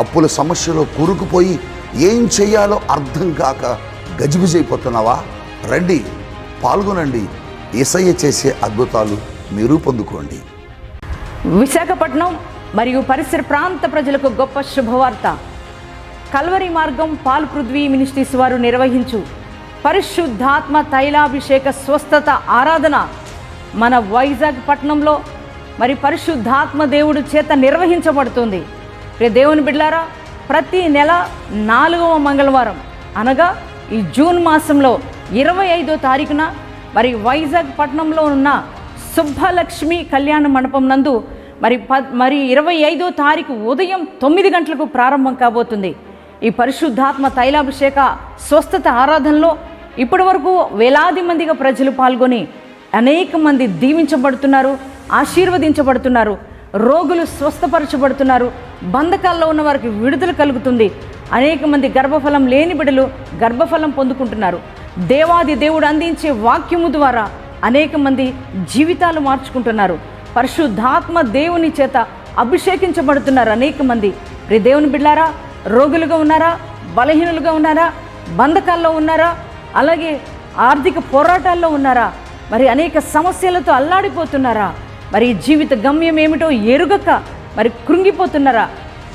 అప్పుల సమస్యలో కూరుకుపోయి ఏం చేయాలో అర్థం కాక గజిబిజైపోతున్నావా? రండి, పాల్గొనండి. యేసయ్య చేసే అద్భుతాలు మీరు పొందుకోండి. విశాఖపట్నం మరియు పరిసర ప్రాంత ప్రజలకు గొప్ప శుభవార్త. కల్వరి మార్గం పాల్ పృథ్వీ మినిస్ట్రీస్ వారు నిర్వహించు పరిశుద్ధాత్మ తైలాభిషేక స్వస్థత ఆరాధన మన వైజాగ్ పట్టణంలో మరి పరిశుద్ధాత్మ దేవుడు చేత నిర్వహించబడుతుంది. దేవుని బిడ్డలారా, ప్రతి నెల 4వ మంగళవారం అనగా ఈ జూన్ మాసంలో 25వ తారీఖున మరి వైజాగ్ పట్టణంలో ఉన్న సుబ్బలక్ష్మి కళ్యాణ మండపం నందు మరి 25వ తారీఖు ఉదయం 9 గంటలకు ప్రారంభం కాబోతుంది. ఈ పరిశుద్ధాత్మ తైలాభిషేక స్వస్థత ఆరాధనలో ఇప్పటి వరకు వేలాది మందిగా ప్రజలు పాల్గొని అనేక మంది దీవించబడుతున్నారు, ఆశీర్వదించబడుతున్నారు, రోగులు స్వస్థపరచబడుతున్నారు, బంధకాల్లో ఉన్న వారికి విడుదల కలుగుతుంది. అనేక మంది గర్భఫలం లేని బిడ్డలు గర్భఫలం పొందుకుంటున్నారు. దేవాది దేవుడు అందించే వాక్యము ద్వారా అనేక మంది జీవితాలు మార్చుకుంటున్నారు. పరిశుద్ధాత్మ దేవుని చేత అభిషేకించబడుతున్నారు అనేక మంది. దేవుని బిడ్డలారా, రోగులుగా ఉన్నారా, బలహీనులుగా ఉన్నారా, బంధకాల్లో ఉన్నారా, అలాగే ఆర్థిక పోరాటాల్లో ఉన్నారా, మరి అనేక సమస్యలతో అల్లాడిపోతున్నారా, మరి జీవిత గమ్యం ఏమిటో ఎరుగక మరి కృంగిపోతున్నారా?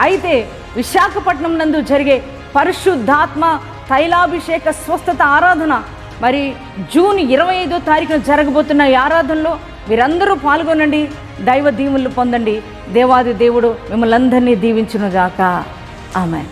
అయితే విశాఖపట్నం నందు జరిగే పరిశుద్ధాత్మ తైలాభిషేక స్వస్థత ఆరాధన మరి జూన్ 25వ తారీఖున జరగబోతున్న ఈ ఆరాధనలో మీరందరూ పాల్గొనండి, దైవ దీవెనలు పొందండి. దేవాది దేవుడు మిమ్మల్ని అందరినీ దీవించునుగాక. ఆమేన్.